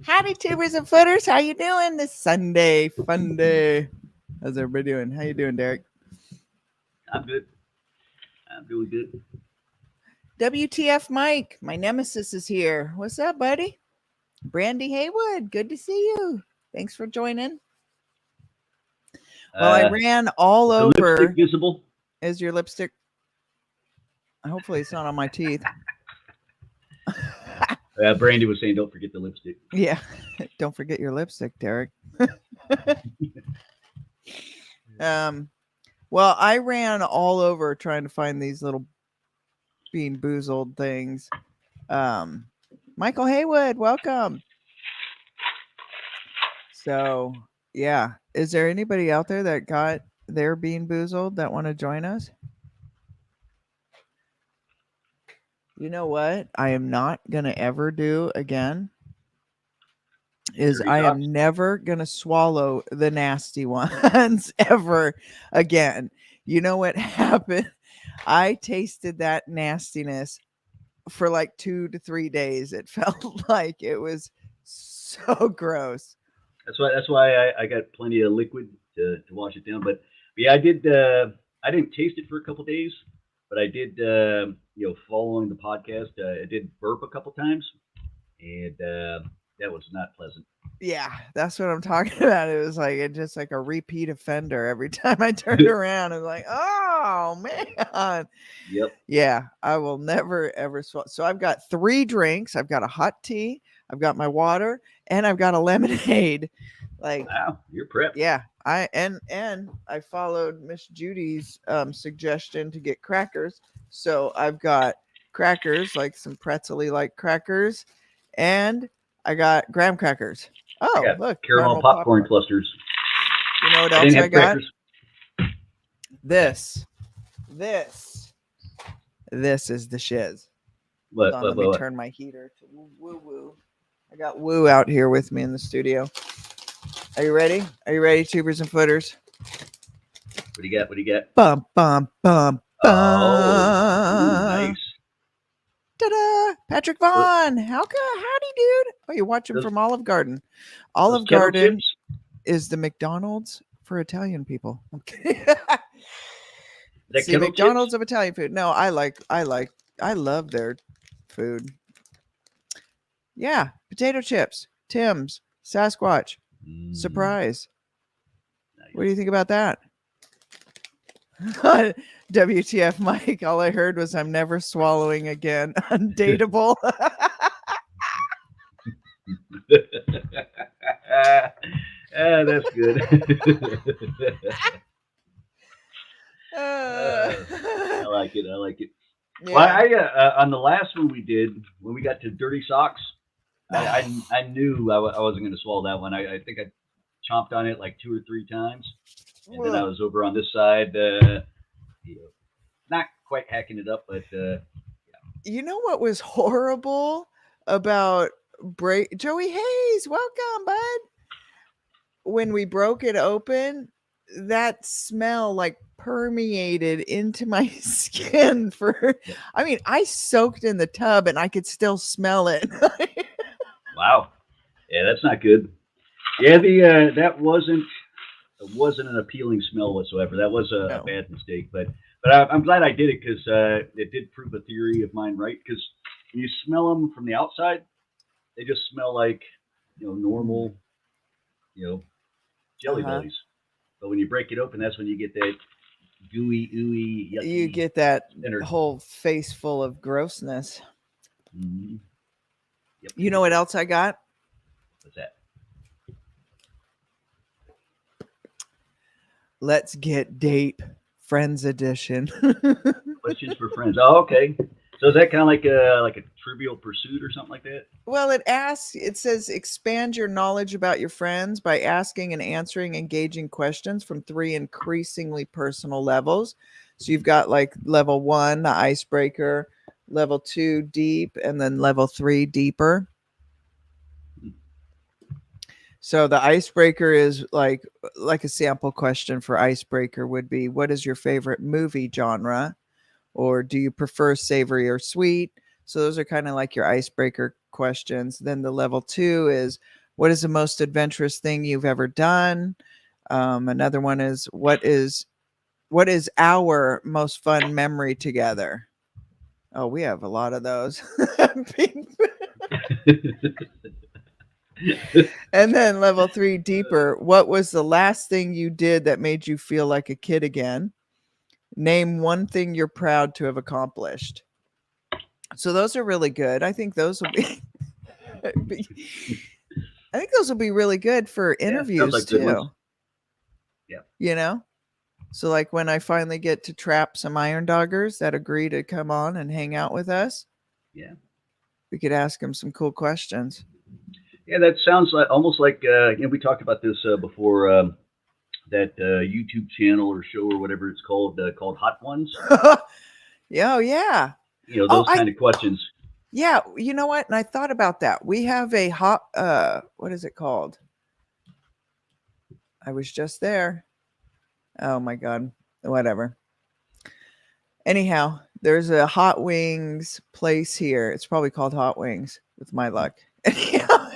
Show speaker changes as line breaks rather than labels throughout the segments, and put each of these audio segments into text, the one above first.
Howdy, tubers and footers. How you doing this Sunday, Funday? How's everybody doing? How you doing, Derek?
I'm good. I'm doing good.
WTF Mike, my nemesis is here. What's up, buddy? Brandy Haywood, good to see you. Thanks for joining. Well, I
Uh,
ran all
is the lipstick
over.
visible?
Is your lipstick? Hopefully, it's not on my teeth.
Brandy was saying, "Don't forget the lipstick."
Yeah, don't forget your lipstick, Derek. Well, I ran all over trying to find these little bean boozled things. Michael Haywood, welcome. So, yeah, is there anybody out there that got their bean boozled that want to join us? You know what? I am not going to ever do again is
Dirty
I
socks.
am never going to swallow the nasty ones ever again. You know what happened? I tasted that nastiness for like 2 to 3 days. It felt like it was so gross.
That's why I got plenty of liquid to wash it down. But yeah, I did. I didn't taste it for a couple days, but I did. Following the podcast, I did burp a couple times, and that was not pleasant.
Yeah, that's what I'm talking about. It was like it just like a repeat offender every time I turned around. I'm like, oh man.
Yep.
Yeah, I will never ever swallow. So I've got 3 drinks. I've got a hot tea, I've got my water, and I've got a lemonade. Like,
Wow, you're prepped.
yeah, I I followed Miss Judy's suggestion to get crackers. So I've got crackers, like some pretzely like crackers, and I got graham crackers.
I
Oh,
got
look,
caramel
caramel
popcorn
popcorn.
clusters.
You know what
I
else
didn't
I
have
got?
crackers.
This. This. This is the shiz. Hold
What?
on,
What?
let me
What?
turn my heater to woo woo. I got Woo out here with me in the studio. Are you ready? Are you ready, tubers and footers?
What do you got? What do you got?
Bum bum bum
Oh, ooh,
bum.
nice.
Ta-da! Patrick
Those,
Vaughn. Howdy, dude. Oh, you watch him
those
from Olive Garden.
those
Olive
kettle
Garden
chips.
is the McDonald's for Italian people. Okay.
Is that
See,
kettle chips?
McDonald's of Italian food. No, I love their food. Yeah, potato chips, Tim's, Sasquatch,
Mm,
surprise. What do you
nice.
think about that? WTF, Mike. All I heard was I'm never swallowing again. Undateable.
That's good.
Uh,
uh, I like it. I like it. Well,
yeah.
on the last one we did when we got to dirty socks, I knew I wasn't going to swallow that one. I think I chomped on it like 2 or 3 times, and then I
Well,
was over on this side, you know, not quite hacking it up, but
you know what was horrible about break Joey Hayes, welcome, bud. When we broke it open, that smell like permeated into my skin for
yep.
I mean, I soaked in the tub and I could still smell it.
Wow, yeah, that's not good. Yeah, the that wasn't an appealing smell whatsoever. That was a
No.
bad mistake, but I'm glad I did it because it did prove a theory of mine right. Because when you smell them from the outside, they just smell like normal you know jelly
Uh-huh.
bellies. But when you break it open, that's when you get that gooey, ooey,
You
yucky
get that
center.
whole face full of grossness.
Mm-hmm. Yep.
You know what else I got?
What's that?
Let's get deep. Friends edition.
Questions for friends. Oh, okay. So is that kind of like a Trivial Pursuit or something like that?
Well, it says expand your knowledge about your friends by asking and answering engaging questions from 3 increasingly personal levels. So you've got like level 1, the icebreaker, level 2, deep, and then level 3, deeper. So the icebreaker is like a sample question for icebreaker would be, what is your favorite movie genre? Or do you prefer savory or sweet? So those are kind of like your icebreaker questions. Then the level 2 is what is the most adventurous thing you've ever done? Another one is what is our most fun memory together? Oh, we have a lot of those. And then level 3 deeper, what was the last thing you did that made you feel like a kid again? Name one thing you're proud to have accomplished. So those are really good. I think those will be I think those will be really good for
Yeah, sounds
interviews
like good ones.
too,
Yeah,
you know? So like when I finally get to trap some iron doggers that agree to come on and hang out with us,
yeah,
we could ask them some cool questions.
yeah. That sounds like almost like we talked about this before. That YouTube channel or show or whatever it's called Hot Ones.
Yeah, oh, yeah. Oh,
Those kind of questions.
yeah, you know what? And I thought about that. We have a hot what is it called? I was just there. Oh my god. Whatever. Anyhow, there's a hot wings place here. It's probably called Hot Wings with my luck. Anyhow,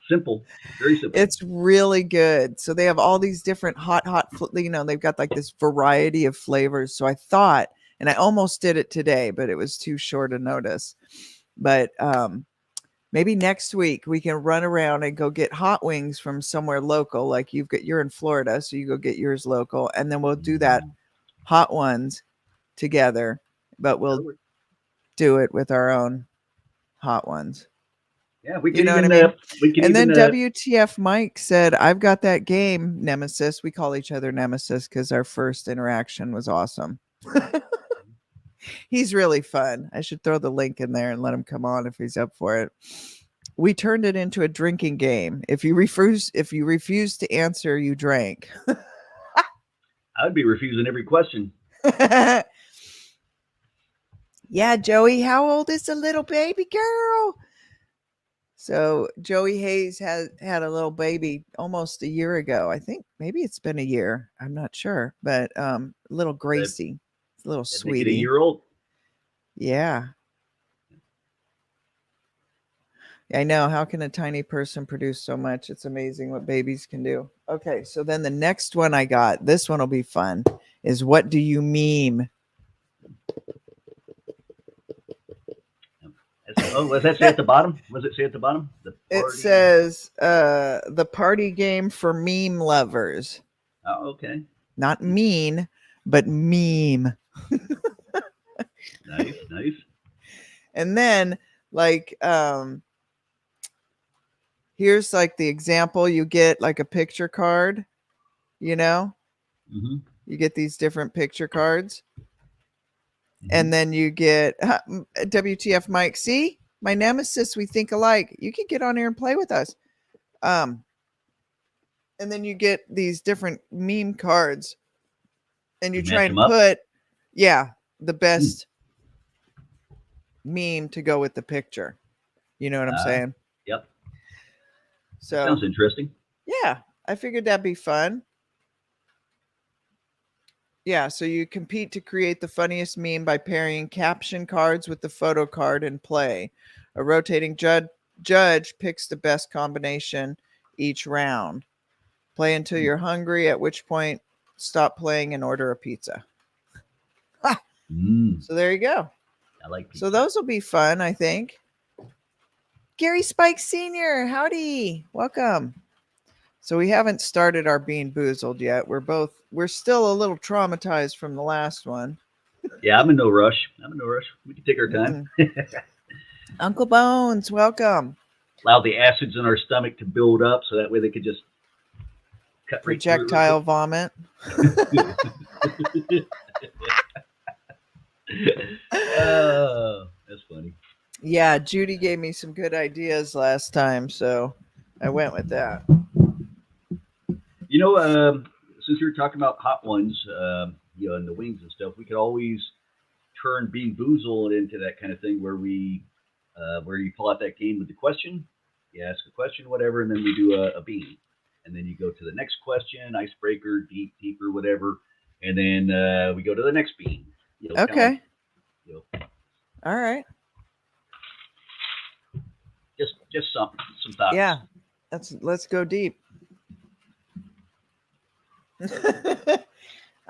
Simple, very simple.
it's really good. So they have all these different they've got like this variety of flavors. So I thought, and I almost did it today, but it was too short a notice. But maybe next week we can run around and go get hot wings from somewhere local. Like you're in Florida, so you go get yours local, and then we'll do that hot ones together, but
That'll
we'll
work.
do it with our own hot ones.
Yeah, we
You
could
know what I
even
mean?
we could
And
even
then WTF Mike said, I've got that game, Nemesis. We call each other Nemesis because our first interaction was awesome. He's really fun. I should throw the link in there and let him come on if he's up for it. We turned it into a drinking game. If you refuse to answer, you drank.
I would be refusing every question.
Yeah, Joey, how old is the little baby girl? So Joey Hayes had a little baby almost a year ago. I think maybe it's been a year. I'm not sure, but little
That
Gracie, little
that make it a
sweetie.
year old.
Yeah, I know. How can a tiny person produce so much? It's amazing what babies can do. Okay, so then the next one I got, this one will be fun, is what do you meme?
Oh, was that say at the bottom? Was it say at the bottom? The
It
party.
says the party game for meme lovers.
Oh, okay.
Not mean, but meme.
Nice, nice.
And then like here's like the example, you get like a picture card, you know?
Hmm.
You get these different picture cards
Hmm.
and then you get WTF Mike, see? My nemesis, we think alike. You can get on here and play with us. Um and then you get these different meme cards and you
You
try
match
and
them up.
put yeah, the
Hmm.
best meme to go with the picture. You know what I'm
Ah,
saying?
yep. That
So,
sounds interesting.
yeah, I figured that'd be fun. Yeah, so you compete to create the funniest meme by pairing caption cards with the photo card and play. A rotating judge picks the best combination each round. Play until you're hungry, at which point stop playing and order a pizza. Ha!
Mm,
So there you go.
I like
So
pizza.
those will be fun, I think. Gary Spike Sr., howdy. Welcome. So we haven't started our being boozled yet. We're still a little traumatized from the last one.
Yeah, I'm in no rush. I'm in no rush. We can take our time.
Mm-mm. Uncle Bones, welcome.
Allow the acids in our stomach to build up, so that way they could just cut right through it real
Projectile vomit.
quick. Oh, that's funny.
Yeah, Judy gave me some good ideas last time, so I went with that.
You know, since we were talking about hot ones, and the wings and stuff, we could always turn Bean Boozled into that kind of thing where you pull out that game with the question, you ask a question, whatever, and then we do a bean, and then you go to the next question, icebreaker, deeper, whatever, and then we go to the next bean. Kind of like
Okay.
you know,
All right.
Just some thoughts.
Yeah, let's go deep.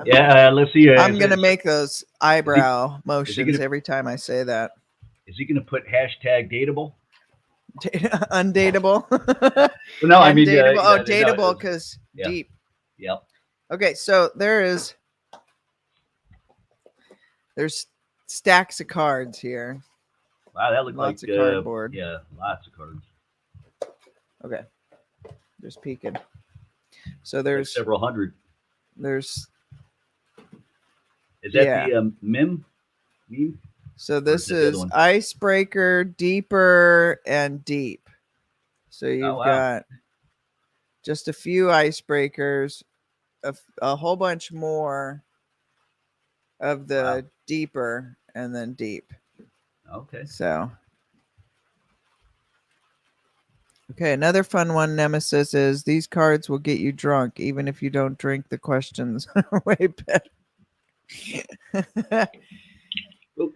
Yeah. Let's see.
I'm gonna make those
Is he
eyebrow
is he
motions
gonna
every time I say that.
is he gonna put hashtag dateable?
Undateable.
Well, no, I mean,
Undateable. Oh,
no, it
dateable
was,
because
yeah,
deep.
yep.
Okay, so there's stacks of cards here.
Wow, that looked like
Lots of cardboard.
yeah, lots of cards,
Okay, just peeking. So
like several hundred.
there's
Is that
yeah.
the meme,
So
or is
this
that the other
is
one?
icebreaker, deeper, and deep. So
Oh
you've
wow,
got just a few icebreakers, a whole bunch more of
wow.
the deeper, and then deep.
Okay.
So okay, another fun one, Nemesis, is these cards will get you drunk even if you don't drink. The questions are way better.
Oh,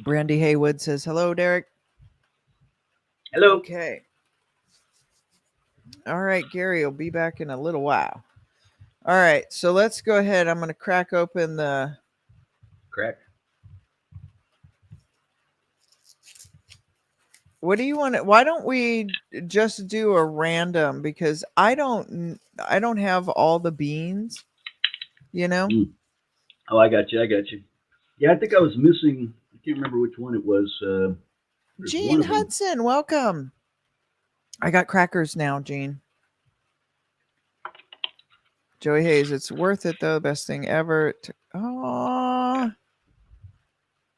Brandy Haywood says, hello, Derek.
hello.
Okay. All right, Gary will be back in a little while. All right, so let's go ahead. I'm going to crack open the.
Crack.
What do you want to, why don't we just do a random, because I don't have all the beans, you know?
Mm. Oh, I got you. I got you. Yeah, I think I was missing. I can't remember which one it was. There's one
Gene
of them.
Hudson, welcome. I got crackers now, Gene. Joey Hayes, it's worth it though. Best thing ever. Aw,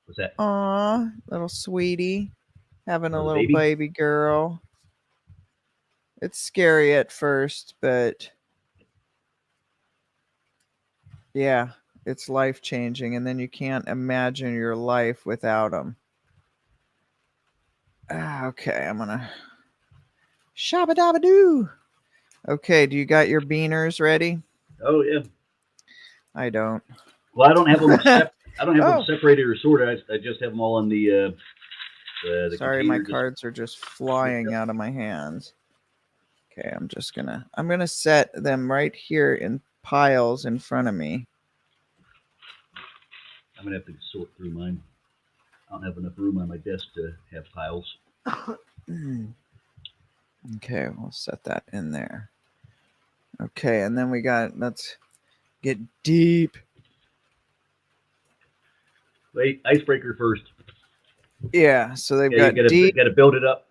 What's that?
aw, little sweetie having a
Another
little
baby?
baby girl. It's scary at first, but yeah, it's life changing, and then you can't imagine your life without them. Okay, I'm gonna shabba dabba doo. Okay, do you got your beaners ready?
Oh yeah.
I don't.
Well, I don't have them I don't have them
Oh,
separated or sorted. I just have them all in the
sorry, my
container. Just
cards are just
mixed
flying
up.
out of my hands. Okay, I'm gonna set them right here in piles in front of me.
I'm gonna have to sort through mine. I don't have enough room on my desk to have piles.
Okay, we'll set that in there. Okay, and then let's get deep.
Wait, icebreaker first.
Yeah, so they've
Yeah, you
got deep
gotta build it up.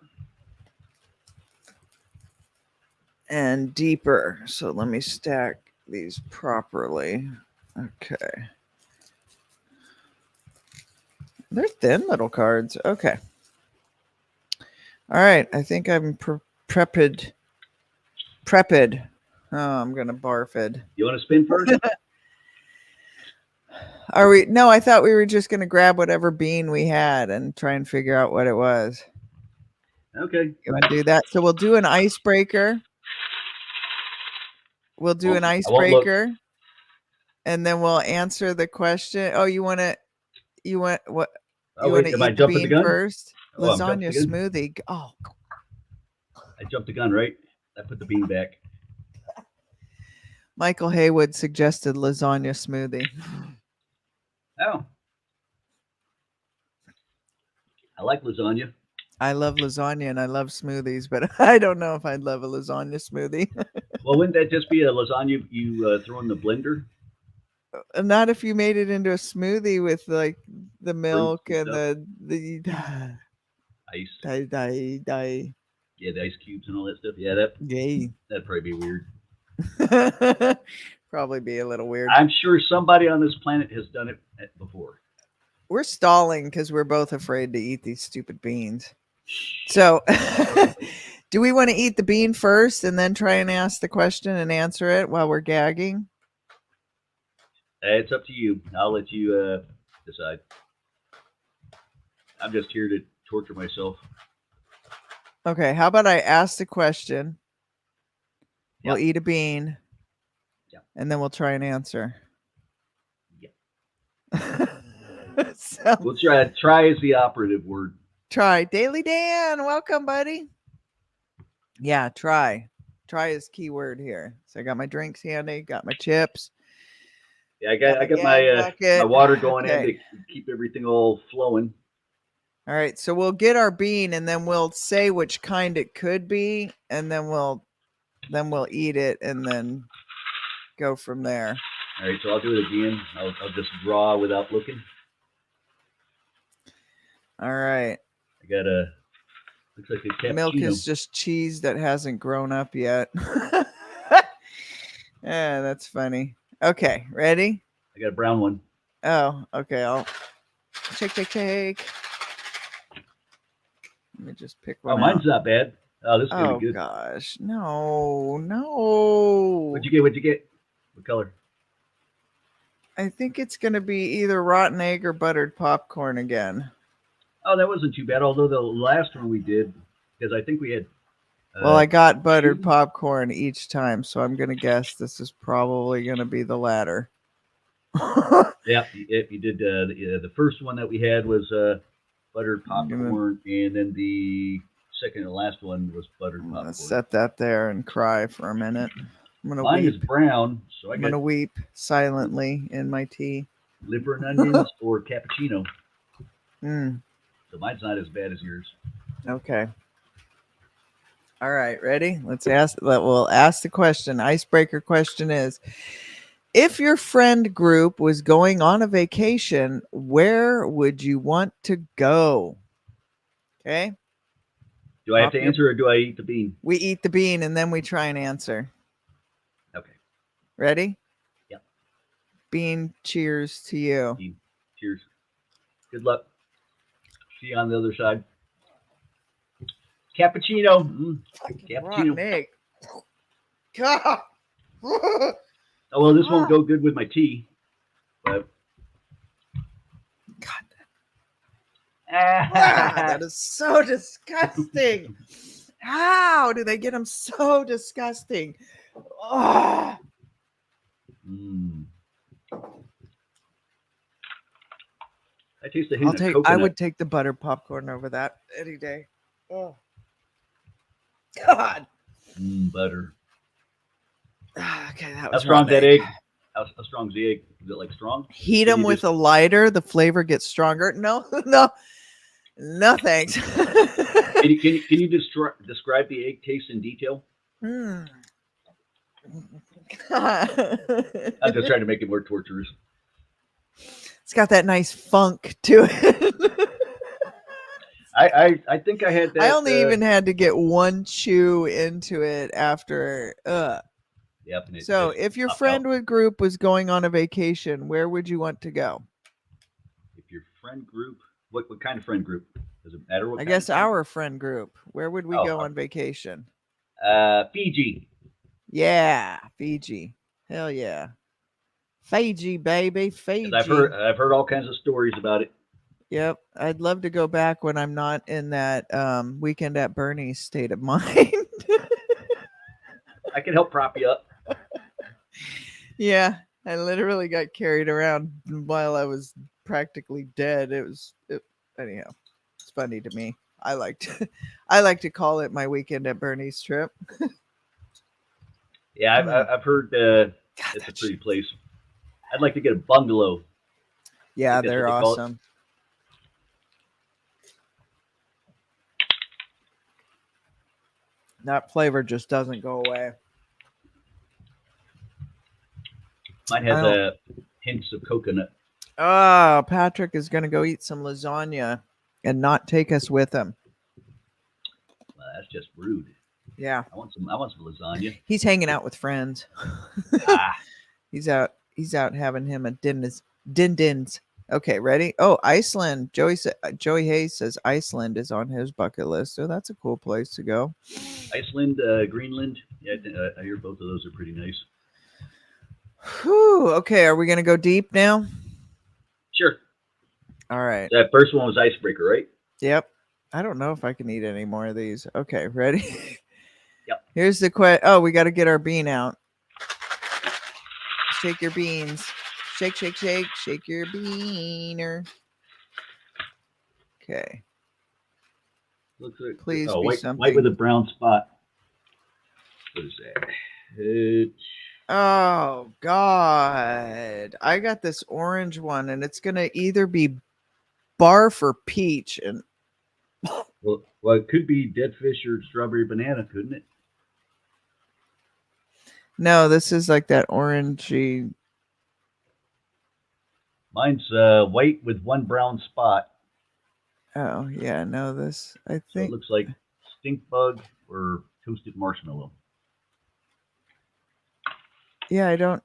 and deeper. So let me stack these properly. Okay. They're thin little cards. Okay. All right. I think I'm prepped. Prepped. Oh, I'm gonna barfed.
You want to spin first?
Are we? No, I thought we were just gonna grab whatever bean we had and try and figure out what it was.
Okay.
You want to do that? So we'll do an icebreaker. We'll do an
I won't look.
icebreaker, and then we'll answer the question. Oh, you want to? You want what?
Oh
You want to
wait, am I
eat the
jumping the
bean
gun?
first?
Oh, I'm jumping
Lasagna
the gun.
smoothie. Oh,
I jumped the gun, right? I put the bean back.
Michael Haywood suggested lasagna smoothie.
Oh, I like lasagna.
I love lasagna and I love smoothies, but I don't know if I'd love a lasagna smoothie.
Well, wouldn't that just be a lasagna you throw in the blender?
Not if you made it into a smoothie with like the
Fruits
milk
and
and
stuff,
the
ice.
die.
Yeah, the ice cubes and all that stuff. Yeah,
Yay.
that'd probably be weird.
Probably be a little weird.
I'm sure somebody on this planet has done it before.
We're stalling because we're both afraid to eat these stupid beans. So, do we want to eat the bean first and then try and ask the question and answer it while we're gagging?
It's up to you. I'll let you decide. I'm just here to torture myself.
Okay, how about I ask the question? We'll
Yeah.
eat a bean
Yeah.
and then we'll try and answer.
Yeah.
So
We'll try. Try is the operative word.
try. Daily Dan, welcome, buddy. Yeah, try. Try is keyword here. So I got my drinks handy, got my chips,
Yeah,
got
I
my
got
gag
my
bucket.
water going in
Okay.
to keep everything all flowing.
All right. So we'll get our bean and then we'll say which kind it could be, and then we'll eat it and then go from there.
All right, so I'll do it again. I'll just draw without looking.
All right.
I got a looks like a
Milk
cappuccino.
is just cheese that hasn't grown up yet. Yeah, that's funny. Okay, ready?
I got a brown one.
Oh, okay. I'll shake. Let me just pick
Oh,
one out.
mine's not bad. Oh, this is gonna be
Oh
good.
gosh, no.
What'd you get? What'd you get? What color?
I think it's gonna be either rotten egg or buttered popcorn again.
Oh, that wasn't too bad. Although the last one we did, because I think we had
Well, I got buttered
two.
popcorn each time, so I'm gonna guess this is probably gonna be the latter.
Yeah, you did. The first one that we had was buttered
I'm gonna,
popcorn, and then the second and last one was buttered
I'm gonna
popcorn.
set that there and cry for a minute. I'm gonna
Mine is
weep.
brown, so I
I'm
got
gonna weep silently in my tea.
liver and onions or cappuccino.
Mm,
So mine's not as bad as yours.
okay. All right, ready? We'll ask the question. Icebreaker question is: if your friend group was going on a vacation, where would you want to go? Okay.
Do I have
Pop
to
your
answer or do I eat the bean?
We eat the bean and then we try and answer.
Okay.
Ready?
Yep.
Bean, cheers to you.
Bean. Cheers. Good luck. See you on the other side. Cappuccino.
Rotten
Cappuccino.
egg. God.
Oh well, this won't go good with my tea. But
God,
ah,
that is so disgusting. How do they get them so disgusting? Ah.
mm. I taste a hint of
I
coconut.
would take the butter popcorn over that any day. Oh God.
Butter.
Okay, that
How
was
strong's
rotten
that
egg.
egg? How strong's the egg? Is it like strong?
Heat
Can
them
you
with
just
a lighter, the flavor gets stronger. No, no, thanks.
can you describe the egg taste in detail?
Mm.
I'm just trying to make it more torturous.
It's got that nice funk to it.
I think I had
I
that.
only even had to get one chew into it after.
Yep, and it
So,
just
if your
popped out.
friend group was going on a vacation, where would you want to go?
If your friend group, what kind of friend group? Does it matter what
I
kind of
guess
friend group?
our friend group. Where would we
Oh,
go on vacation?
Fiji.
Yeah, Fiji. Hell yeah. Fiji, baby.
Because
Fiji.
I've heard all kinds of stories about it.
Yep. I'd love to go back when I'm not in that weekend at Bernie's state of mind.
I can help prop you up.
Yeah. I literally got carried around while I was practically dead. Anyhow, it's funny to me. I like to call it my weekend at Bernie's trip.
Yeah,
Mm.
I've heard
God,
it's a
that
pretty
shit.
place. I'd like to get a bungalow. I
Yeah,
think that's what
they're
they call it.
awesome. That flavor just doesn't go away.
Mine
I
has
don't.
hints of coconut.
Ah, Patrick is going to go eat some lasagna and not take us with him.
Well, that's just rude.
Yeah,
I want some lasagna.
he's hanging out with friends.
Ah,
He's out having him a din dins. Okay, ready? Oh, Iceland. Joey Hayes says Iceland is on his bucket list, so that's a cool place to go.
Iceland, Greenland. Yeah, I hear both of those are pretty nice.
Whew, okay, are we gonna go deep now?
Sure.
All right.
So that first one was icebreaker, right?
Yep. I don't know if I can eat any more of these. Okay, ready?
Yep.
Here's the question. Oh, we got to get our bean out. Shake your beans. Shake your beaner. Okay.
Looks like
Please
oh
be
white with
something.
a brown spot. What is that? It,
Oh God. I got this orange one and it's gonna either be barf or peach. And
well, it could be dead fish or strawberry banana, couldn't it?
no, this is like that orangey.
Mine's white with one brown spot,
Oh yeah, no, this I
so it
think
looks like stink bug or toasted marshmallow.
yeah, I don't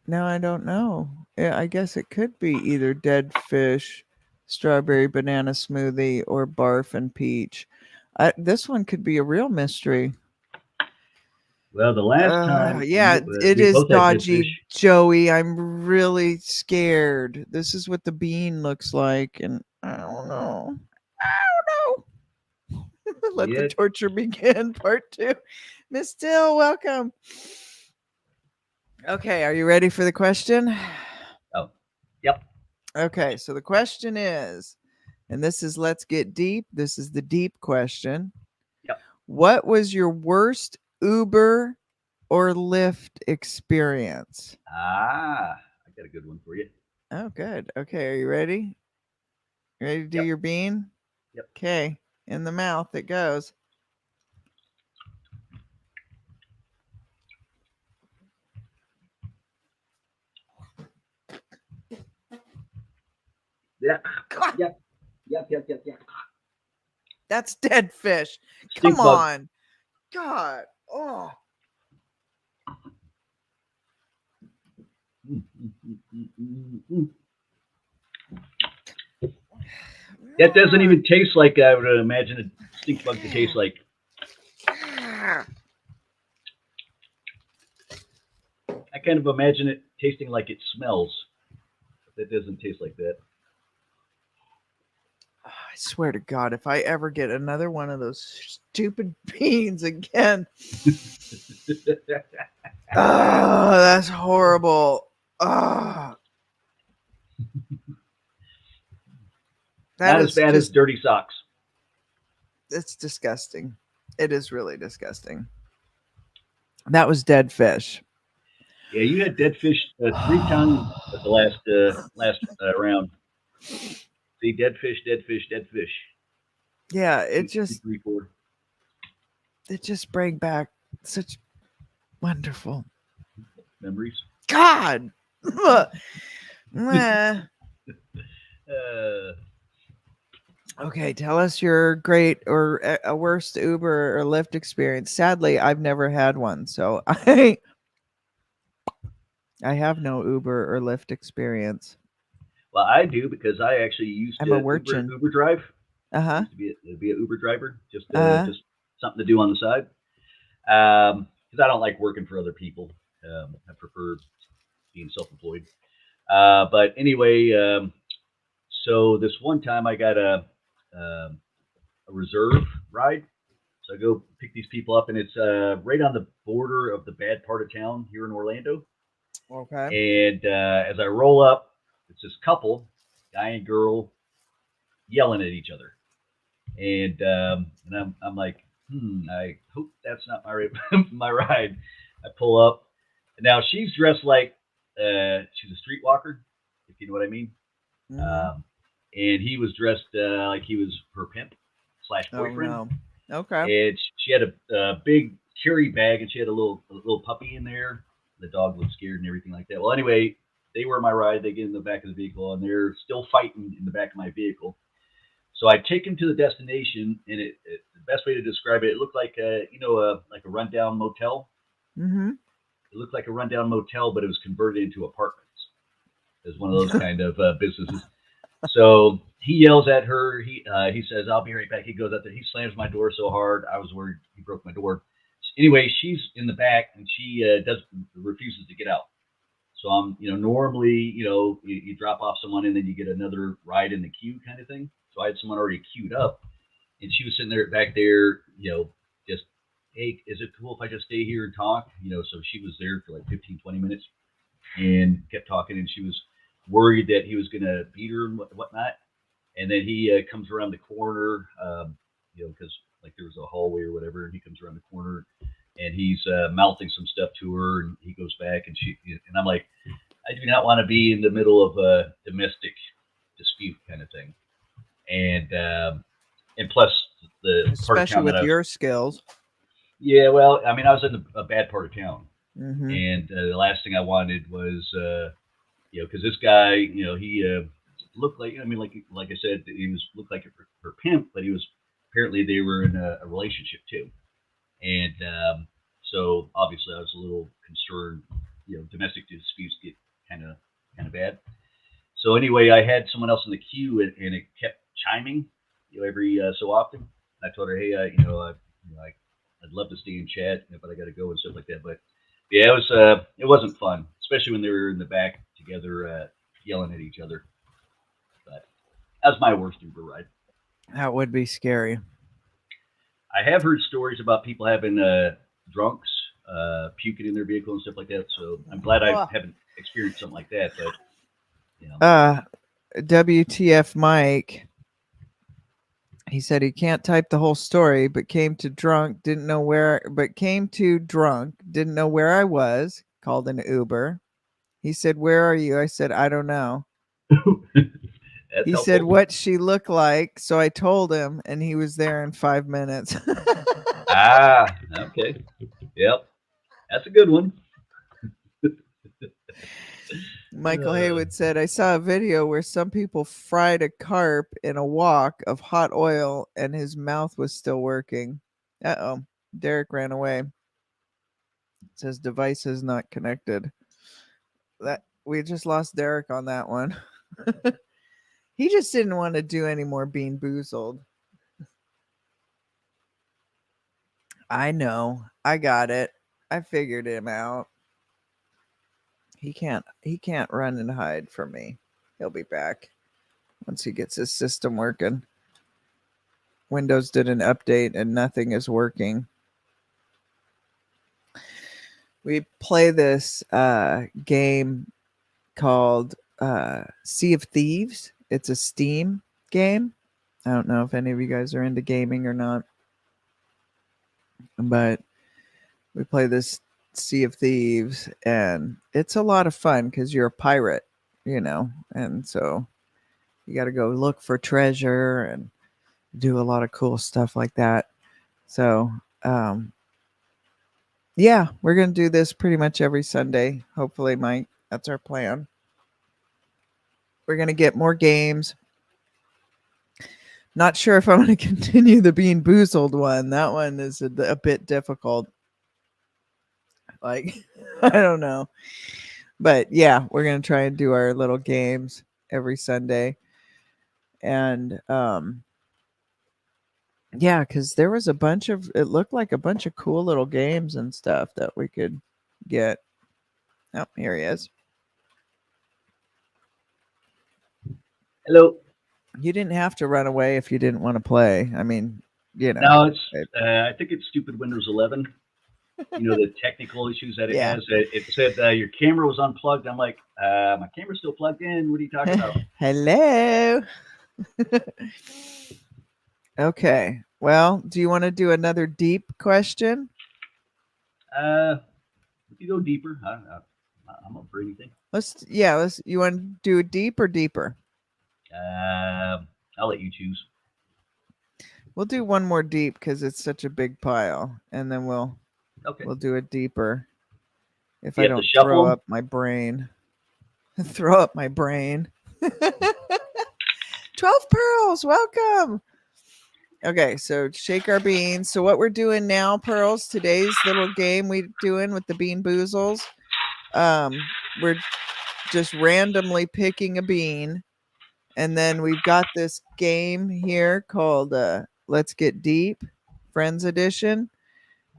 now I don't know. Yeah, I guess it could be either dead fish, strawberry banana smoothie, or barf and peach. This one could be a real mystery.
Well, the last time
Yeah, it
we
is
both had dead
dodgy,
fish.
Joey. I'm really scared. This is what the bean looks like, and I don't know. I don't know. Let the
Yeah.
torture begin, part two. Miss Dill, welcome. Okay, are you ready for the question?
Oh, yep,
Okay, so the question is, and this is let's get deep. This is the deep question.
yep.
What was your worst Uber or Lyft experience?
I got a good one for you.
Oh, good. Okay, are you ready? Ready to do
Yep,
your bean?
yep.
Okay, in the mouth it goes.
Yeah,
God,
yep.
that's dead fish. Come
Stink bug.
on. God. Oh.
Mm, mm, mm, mm, mm, mm. That doesn't
God.
even taste like I would imagine a stink bug to taste like.
Ah.
I kind of imagine it tasting like it smells, but that doesn't taste like that.
I swear to God, if I ever get another one of those stupid beans again, oh, that's horrible. Oh, that
Not as
is
bad as
just,
dirty socks.
it's disgusting. It is really disgusting. That was dead fish.
Yeah, you had dead fish 3 times at the last round. See, dead fish.
Yeah,
Two, two, three, four.
it just bring back such wonderful
Memories.
God. Meh.
Uh,
Okay, tell us your great or a worst Uber or Lyft experience. Sadly, I've never had one, so I have no Uber or Lyft experience.
well, I do because I actually used
I'm a
to Uber
urchin.
Uber drive.
Uh huh.
Used to be an Uber driver,
Uh huh.
just something to do on the side. Because I don't like working for other people. I prefer being self-employed. But anyway, so this one time I got um, a reserve ride. So I go pick these people up, and it's right on the border of the bad part of town here in Orlando.
Okay.
And as I roll up, it's this couple, guy and girl, yelling at each other. And I'm like, I hope that's not my my ride. I pull up, and now she's dressed like she's a streetwalker, if you know what I mean.
Mm-hmm.
Um, and he was dressed like he was her pimp slash
Oh
boyfriend,
no. Okay.
and she had a big carry bag, and she had a little puppy in there. The dog looked scared and everything like that. Well, anyway, they were my ride. They get in the back of the vehicle, and they're still fighting in the back of my vehicle. So I take him to the destination, and the best way to describe it, it looked like like a rundown motel.
Mm-hmm.
It looked like a rundown motel, but it was converted into apartments. It was one of those kind of businesses. So he yells at her. He says, "I'll be right back." He goes out there. He slams my door so hard, I was worried he broke my door. Anyway, she's in the back, and she does refuses to get out. So I'm, normally, you drop off someone and then you get another ride in the queue kind of thing. So I had someone already queued up, and she was sitting there back there, just, hey, is it cool if I just stay here and talk? So she was there for like 15, 20 minutes and kept talking, and she was worried that he was going to beat her and whatnot. and then he comes around the corner, because like there was a hallway or whatever, and he comes around the corner, and he's mouthing some stuff to her, and he goes back, and I'm like, I do not want to be in the middle of a domestic dispute kind of thing, and plus the part of
Especially
town that
with
I was,
your skills.
yeah, well, I mean, I was in a bad part of town,
Mm-hmm.
and the last thing I wanted was, because this guy, he looked like, I mean, like I said, he was looked like her pimp, but he was apparently they were in a relationship too, and so obviously I was a little concerned. Domestic disputes get kind of bad. So anyway, I had someone else in the queue, and it kept chiming, every so often. I told her, hey, I'd love to stay and chat, but I got to go and stuff like that. But yeah, it wasn't fun, especially when they were in the back together, yelling at each other. But that was my worst Uber ride.
That would be scary.
I have heard stories about people having drunks puking in their vehicle and stuff like that. So I'm glad I
Oh.
haven't experienced something like that. But you know,
WTF Mike. He said he can't type the whole story, but came to drunk, didn't know where I was, called an Uber. He said, "Where are you?" I said, "I don't know."
that's
He said,
helpful.
"What she looked like?" So I told him, and he was there in 5 minutes.
Ah, okay. Yep, that's a good one.
Michael
Uh,
Haywood said, I saw a video where some people fried a carp in a wok of hot oil and his mouth was still working. Uh oh. Derek ran away. It says device is not connected. That we just lost Derek on that one. He just didn't want to do any more bean boozled. I know. I got it. I figured him out. He can't run and hide from me. He'll be back once he gets his system working. Windows did an update and nothing is working. We play this game called Sea of Thieves. It's a Steam game. I don't know if any of you guys are into gaming or not, but we play this Sea of Thieves, and it's a lot of fun because you're a pirate, and so you got to go look for treasure and do a lot of cool stuff like that. So, yeah, we're going to do this pretty much every Sunday. Hopefully, Mike. That's our plan. We're going to get more games. Not sure if I'm going to continue the Bean Boozled one. That one is a bit difficult. Like, I don't know. But yeah, we're going to try and do our little games every Sunday. And yeah, because there was it looked like a bunch of cool little games and stuff that we could get. Oh, here he is.
hello.
You didn't have to run away if you didn't want to play. I mean, you know.
No, it's.
It,
I think it's stupid Windows 11. The technical issues that it
yeah.
has. It said your camera was unplugged. I'm like, my camera's still plugged in. What are you talking about?
Hello. Okay. Well, do you want to do another deep question?
We can go deeper. I'm up for anything.
Let's you want to do it deep or deeper?
I'll let you choose.
We'll do one more deep because it's such a big pile, and then we'll
Okay.
we'll do it deeper if
You
I
have to
don't
shuffle
throw
them.
up my brain. Throw up my brain. 12 pearls, welcome. Okay, so shake our beans. So what we're doing now, pearls, today's little game we doing with the bean boozles. We're just randomly picking a bean, and then we've got this game here called Let's Get Deep, Friends Edition,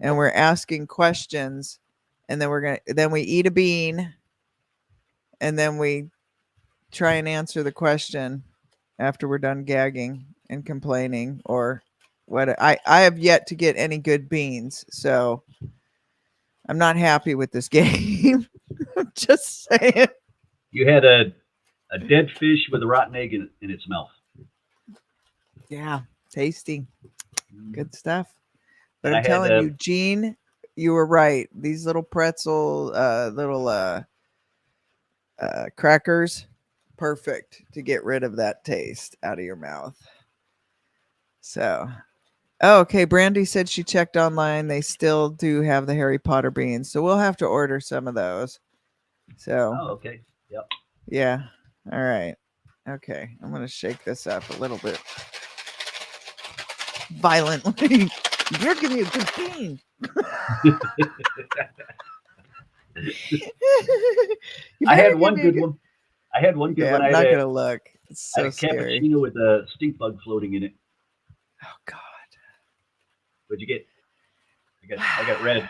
and we're asking questions, and then we eat a bean, and then we try and answer the question after we're done gagging and complaining or what. I have yet to get any good beans, so I'm not happy with this game. I'm just saying.
You had a dead fish with a rotten egg in its mouth.
Yeah, tasty.
Mhm.
Good stuff. But
And
I'm
I had
telling you, Gene, you were right. These little pretzel, little crackers, perfect to get rid of that taste out of your mouth. So, oh, okay. Brandy said she checked online. They still do have the Harry Potter beans, so we'll have to order some of those. So,
oh, okay. Yep.
yeah. All right. Okay. I'm gonna shake this up a little bit violently. You're giving me a good bean. You
I
better
had
give
one
me a
good
good.
one. I had one good
Okay,
one.
I'm not gonna look. It's
I had
so
a
scary.
cappuccino with a stink bug floating in it.
Oh God.
What'd you get? I got red.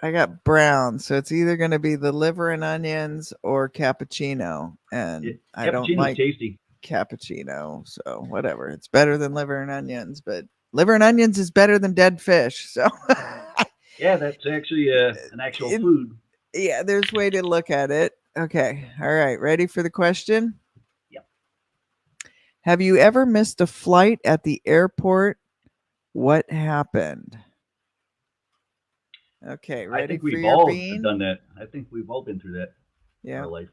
I got brown, so it's either gonna be the liver and onions or cappuccino, and I don't
Cappuccino's
like
tasty.
cappuccino, so whatever. It's better than liver and onions, but liver and onions is better than dead fish. So,
Yeah, that's actually an actual
it,
food.
yeah, there's way to look at it. Okay, all right, ready for the question?
Yep.
Have you ever missed a flight at the airport? What happened? Okay,
I
ready
think
for
we've
your
all
bean?
done that. I think we've all been through that in
Yeah,
our life.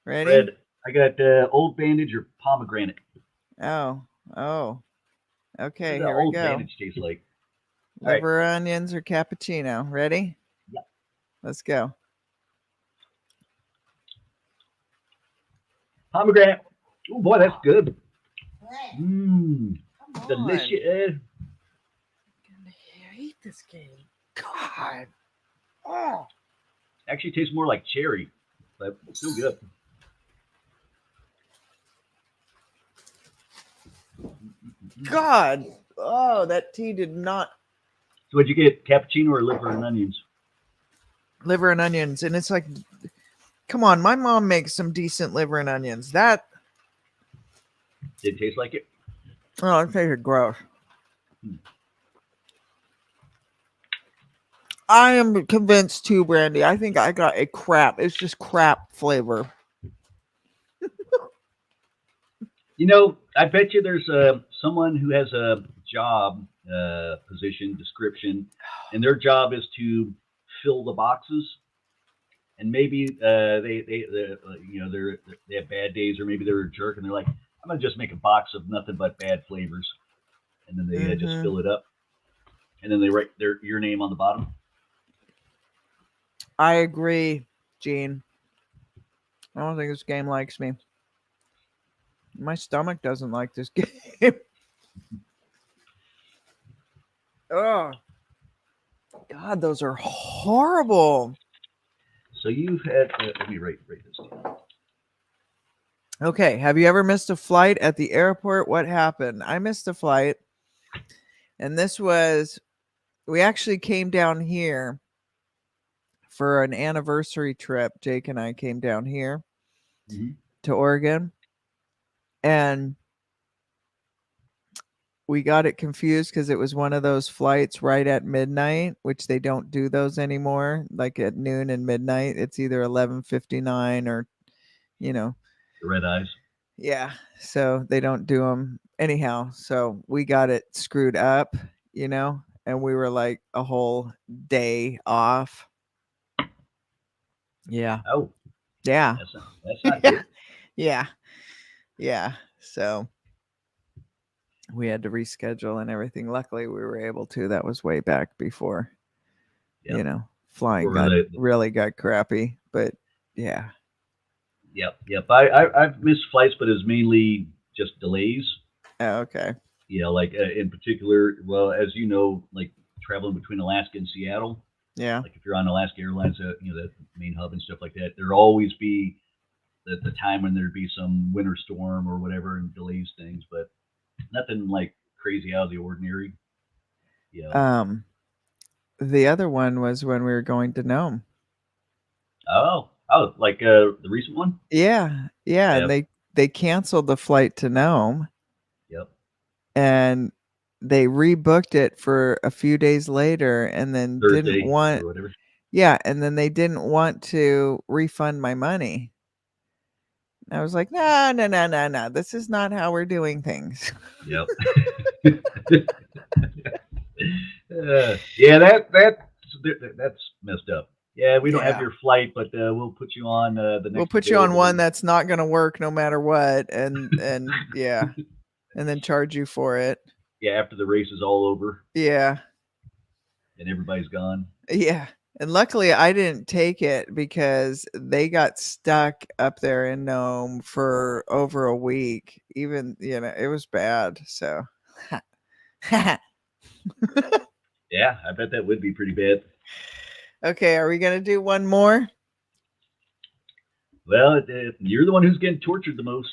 ready?
Red. I got old bandage or pomegranate.
Oh, oh,
What does
okay,
that
here we
old
go.
bandage taste like? All right.
Liver, onions, or cappuccino? Ready?
Yep.
Let's go.
Pomegranate. Oh boy, that's good. Mmm.
Come on.
Delicious.
I hate this game. God. Oh,
Actually tastes more like cherry, but still good. Mm-mm-mm.
God. Oh, that tea did not.
So what'd you get? Cappuccino or liver and onions?
Liver and onions. And it's like, come on, my mom makes some decent liver and onions. That,
Did it taste like it?
oh, it tasted gross.
Hmm.
I am convinced too, Brandy. I think I got a crap. It's just crap flavor.
I bet you there's someone who has a job position description, and their job is to fill the boxes. And maybe they have bad days, or maybe they're a jerk, and they're like, I'm gonna just make a box of nothing but bad flavors, and then they just
Mm-hmm.
fill it up, and then they write your name on the bottom.
I agree, Gene. I don't think this game likes me. My stomach doesn't like this game. Oh, God, those are horrible.
So you've had. Let me write this down.
Okay, have you ever missed a flight at the airport? What happened? I missed a flight, and this was, we actually came down here for an anniversary trip. Jake and I came down here
Mm-hmm.
to Oregon, and we got it confused because it was one of those flights right at midnight, which they don't do those anymore. Like at noon and midnight, it's either 11:59 or, you know,
The red eyes.
yeah. So they don't do them anyhow. So we got it screwed up, and we were like a whole day off. Yeah.
Oh,
Yeah.
that's not
Yeah.
good.
Yeah. Yeah. So we had to reschedule and everything. Luckily, we were able to. That was way back before, you
Yep.
know, flying
Before
got
the
really got crappy. But yeah.
yep. I've missed flights, but it's mainly just delays.
Oh, okay.
Like in particular, well, as you know, like traveling between Alaska and Seattle.
Yeah.
Like if you're on Alaska Airlines, the main hub and stuff like that, there always be the time when there'd be some winter storm or whatever and delays things, but nothing like crazy out of the ordinary. You know.
Um, the other one was when we were going to Nome.
Oh, like the recent one.
Yeah. Yeah. And
Yep,
they canceled the flight to Nome,
yep.
and they rebooked it for a few days later, and then didn't
Thursday
want,
or whatever.
yeah, and then they didn't want to refund my money. I was like, no, no, no, no, no. This is not how we're doing things.
Yep. Yeah, that's messed up. Yeah, we don't have
Yeah.
your flight, but we'll put you on the
We'll
next
put you on one
available.
that's not going to work no matter what, and yeah, and then charge you for it.
Yeah, after the race is all over
Yeah.
and everybody's gone.
Yeah. And luckily I didn't take it because they got stuck up there in Nome for over a week. Even, it was bad. So
Yeah, I bet that would be pretty bad.
okay, are we going to do one more?
Well, you're the one who's getting tortured the most.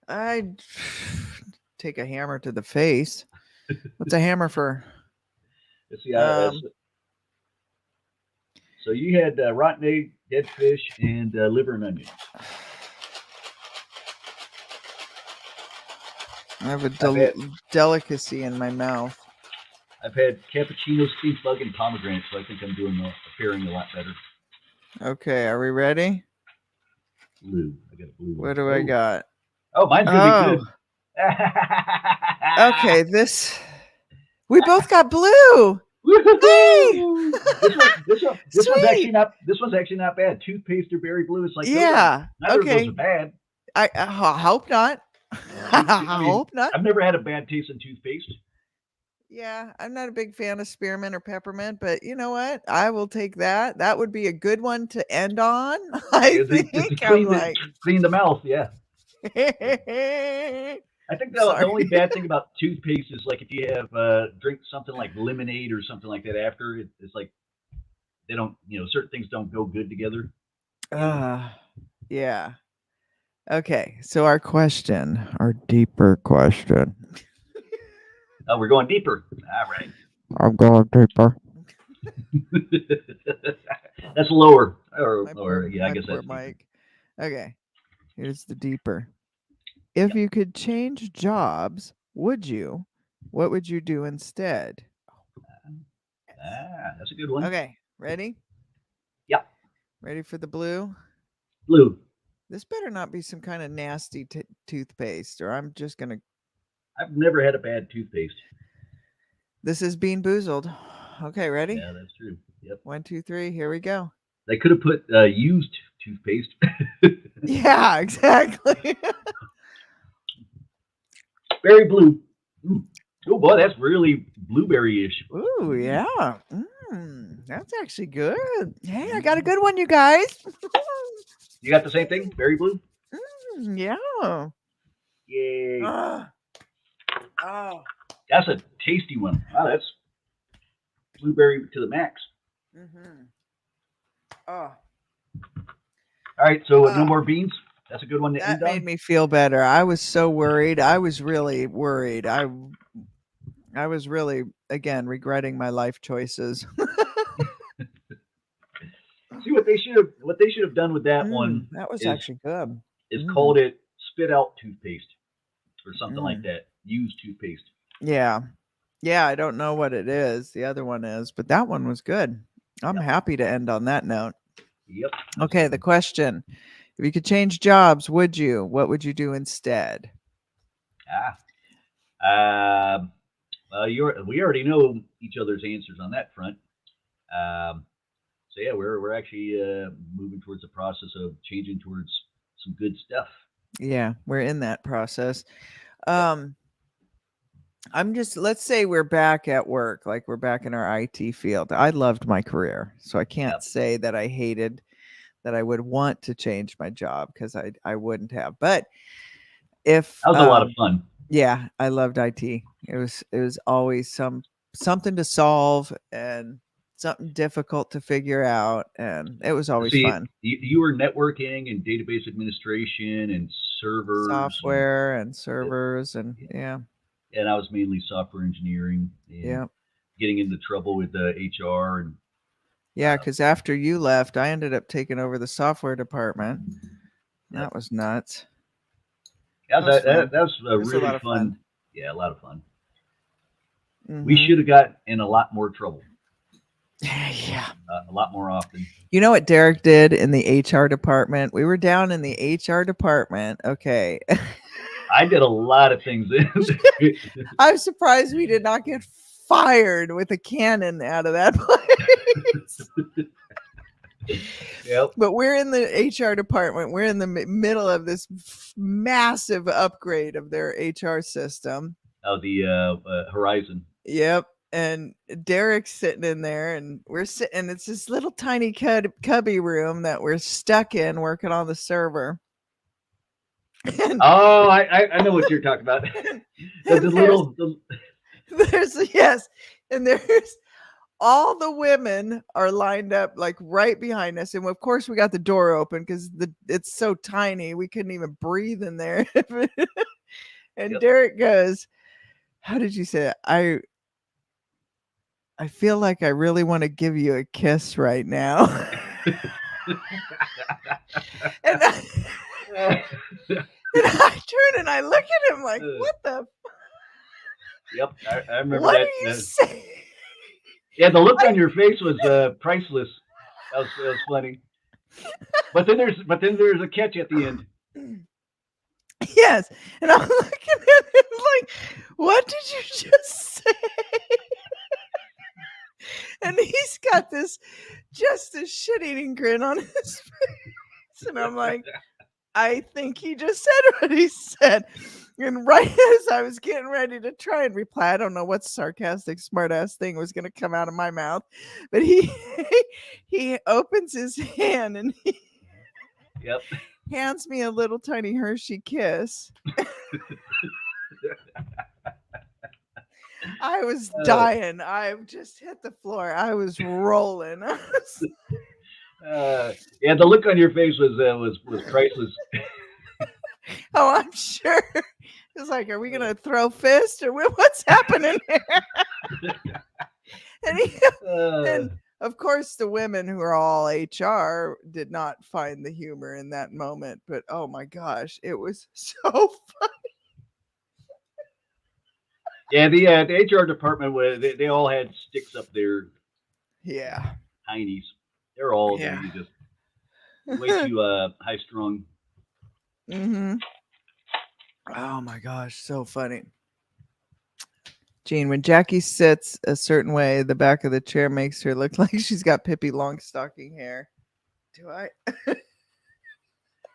I take a hammer to the face. What's a hammer for?
Let's see.
Um,
So you had rotten egg, dead fish, and liver and onion.
I have a
I've had
delicacy in my mouth.
I've had cappuccino, steamed bug, and pomegranate, so I think I'm doing pairing a lot better.
Okay, are we ready?
Blue. I got a blue one.
What do I got?
Oh, mine's gonna be
Oh,
good.
okay. We both got blue. Hey,
Woohoo!
sweet.
This one's actually not bad. Toothpaste or berry blue. It's like
Yeah.
neither of those are
Okay.
bad.
I hope not.
I
I
mean,
hope not.
I've never had a bad taste in toothpaste.
Yeah, I'm not a big fan of spearmint or peppermint, but you know what? I will take that. That would be a good one to end on. I
To
think I'm like,
clean the mouth. Yeah. I think the
sorry.
only bad thing about toothpaste is like if you have drink something like lemonade or something like that after it's like they don't certain things don't go good together.
Uh, yeah. Okay. So our deeper question.
Oh, we're going deeper. All right.
I'm going deeper.
That's lower or yeah, I
My
guess
poor
that's deeper.
Mike. Okay. Here's the deeper. If
Yep.
you could change jobs, would you? What would you do instead?
That's a good one.
Okay, ready?
Yep.
Ready for the blue?
Blue.
This better not be some kind of nasty toothpaste, or I'm just gonna.
I've never had a bad toothpaste.
This is Bean Boozled. Okay, ready?
Yeah, that's true. Yep.
1, 2, 3. Here we go.
They could have put used toothpaste.
Yeah, exactly.
Berry blue. Mm. Oh boy, that's really blueberry-ish.
Ooh, yeah. That's actually good. Hey, I got a
Mm.
good one, you guys.
You got the same thing? Berry blue?
Yeah.
Yay.
Ah, oh.
That's a tasty one. Wow, that's blueberry to the max.
Mm-hmm. Oh.
All right, so no
Oh.
more beans. That's a good one to
That
end
made
on.
me feel better. I was so worried. I was really worried. I was really again regretting my life choices.
See what they should have done with that one
That was
is
actually good. Mm,
called it spit out toothpaste or something like
mm.
that. Used toothpaste.
Yeah. Yeah, I don't know what it is. The other one is, but that one was good. I'm
Yep.
happy to end on that note.
Yep. That's a
Okay,
good
the
one.
question. If you could change jobs, would you? What would you do instead?
Ah. Well, we already know each other's answers on that front. Um, so yeah, we're actually moving towards the process of changing towards some good stuff.
Yeah, we're in that process.
Yep.
Um, I'm just let's say we're back at work, like we're back in our IT field. I loved my career, so I can't
Yep.
say that I hated that I would want to change my job because I wouldn't have. But if
That was a lot of fun.
yeah, I loved IT. It was always something to solve and something difficult to figure out, and it was always
See,
fun.
you were networking and database administration and servers and
Software and
uh,
servers and yeah,
and I was mainly software engineering and
yeah.
getting into trouble with HR and
Yeah, because after you left, I ended up taking over the software department.
yep.
That was nuts.
That
That
was,
was fun.
that was a
It was a
really
lot of fun.
fun. Yeah, a lot of fun. We
Mhm.
should have got in a lot more trouble,
Yeah.
a lot more often.
You know what Derek did in the HR department? We were down in the HR department. Okay.
I did a lot of things.
I'm surprised we did not get fired with a cannon out of that place.
Yep.
But we're in the HR department. We're in the middle of this massive upgrade of their HR system.
Oh, the Horizon.
Yep. And Derek's sitting in there, and we're sitting. It's this little tiny cubby room that we're stuck in working on the server. And,
Oh, I know what you're talking about. The,
and
the little
there's yes, and there's all the women are lined up like right behind us, and of course we got the door open because it's so tiny we couldn't even breathe in there. And
Yep.
Derek goes, "How did you say it? I feel like I really want to give you a kiss right now." and, I, and I turn and I look at him like, "What the?
Yep, I remember
What
that.
are you saying?"
Yeah, the look
I,
on your face was priceless. That was funny. But then there's a catch at the end.
yes, and I'm looking at him like, "What did you just say?" And he's got this just a shit-eating grin on his face, and I'm like, I think he just said what he said. And right as I was getting ready to try and reply, I don't know what sarcastic, smart ass thing was going to come out of my mouth, but he he opens his hand and he
Yep.
hands me a little tiny Hershey kiss. I was
Uh,
dying. I just hit the floor. I was rolling.
yeah, the look on your face was priceless.
Oh, I'm sure. It's like, are we gonna throw fists or what's happening here? And,
Uh,
and of course, the women who are all HR did not find the humor in that moment. But oh my gosh, it was so fun.
yeah, the HR department was they all had sticks up there,
Yeah,
heinies. They're all
yeah.
just way too high strung.
Mm-hmm. Oh my gosh, so funny. Gene, when Jackie sits a certain way, the back of the chair makes her look like she's got Pippi Longstocking hair. Do I?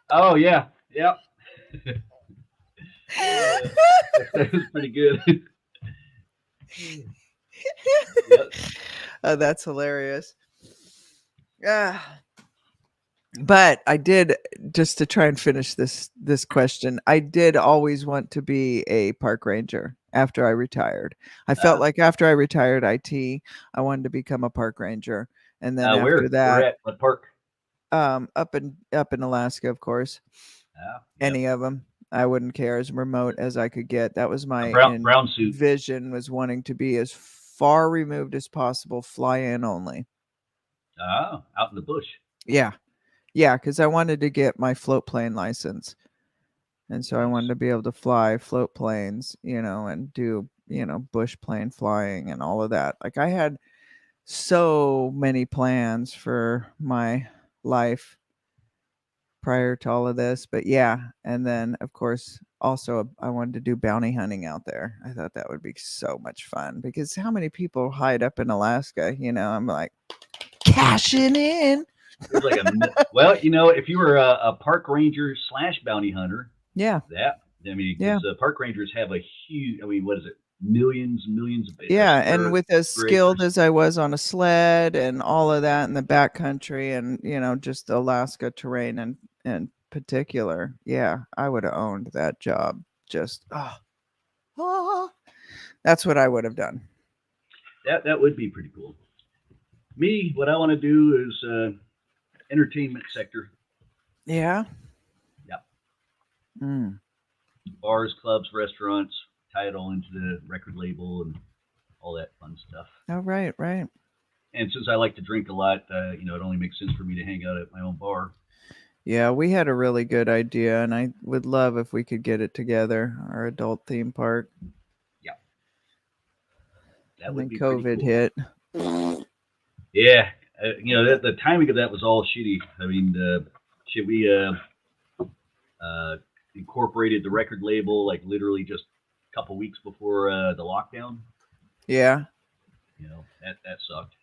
Oh yeah, yep. That was pretty good. Yep.
Oh, that's hilarious. Yeah. But I did, just to try and finish this question, I did always want to be a park ranger after I retired. I felt
Uh,
like after I retired IT, I wanted to become a park ranger. And then after
we're
that,
at what park?
up in Alaska, of course,
Yep.
any of them. I wouldn't care, as remote as I could get. That was
A
my
brown suit.
vision, was wanting to be as far removed as possible, fly in only.
Out in the bush.
Yeah. Yeah, because I wanted to get my float plane license. And so I wanted
Nice.
to be able to fly float planes, and do, bush plane flying and all of that. Like, I had so many plans for my life prior to all of this. But yeah, and then of course also I wanted to do bounty hunting out there. I thought that would be so much fun, because how many people hide up in Alaska? I'm like, cashing in.
There's like well, if you were a park ranger / bounty hunter,
Yeah.
that I mean,
Yeah.
because park rangers have a huge. I mean, what is it? Millions and millions of
Yeah, and with as
square
skilled
acres.
as I was on a sled and all of that in the backcountry, and just the Alaska terrain in particular, yeah, I would have owned that job. Just that's what I would have done.
That would be pretty cool. Me, what I want to do is entertainment sector.
Yeah.
Yep.
Mm.
Bars, clubs, restaurants, tie it all into the record label and all that fun stuff.
Oh, right, right.
And since I like to drink a lot, it only makes sense for me to hang out at my own bar.
Yeah, we had a really good idea, and I would love if we could get it together, our adult theme park.
Yeah, that
And
would
then
be pretty
COVID
cool.
hit.
Yeah, The timing of that was all shitty. I mean, shit, we uh, incorporated the record label like literally just a couple weeks before the lockdown.
Yeah.
That sucked.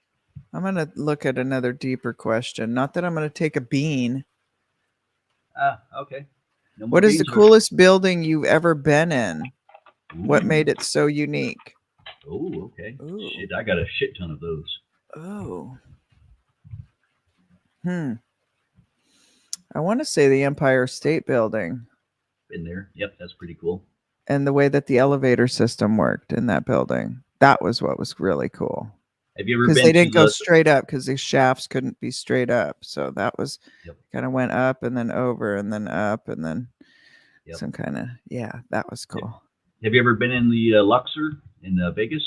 I'm going to look at another deeper question. Not that I'm going to take a bean.
Ah, okay. No more
What is the
beans. Or
coolest building you've ever been in? What
ooh,
made it so unique?
oh, okay.
Ooh.
Shit, I got a shit ton of those.
Oh. Hmm. I want to say the Empire State Building
Been there. Yep, that's pretty cool.
and the way that the elevator system worked in that building. That was what was really cool.
Have you ever
Because they
been to
didn't go
the?
straight up because the shafts couldn't be straight up. So that was
Yep,
kind of went up and then over and then up and then
yep.
some kind of, yeah, that was
Have
cool.
have you ever been in the Luxor in Vegas?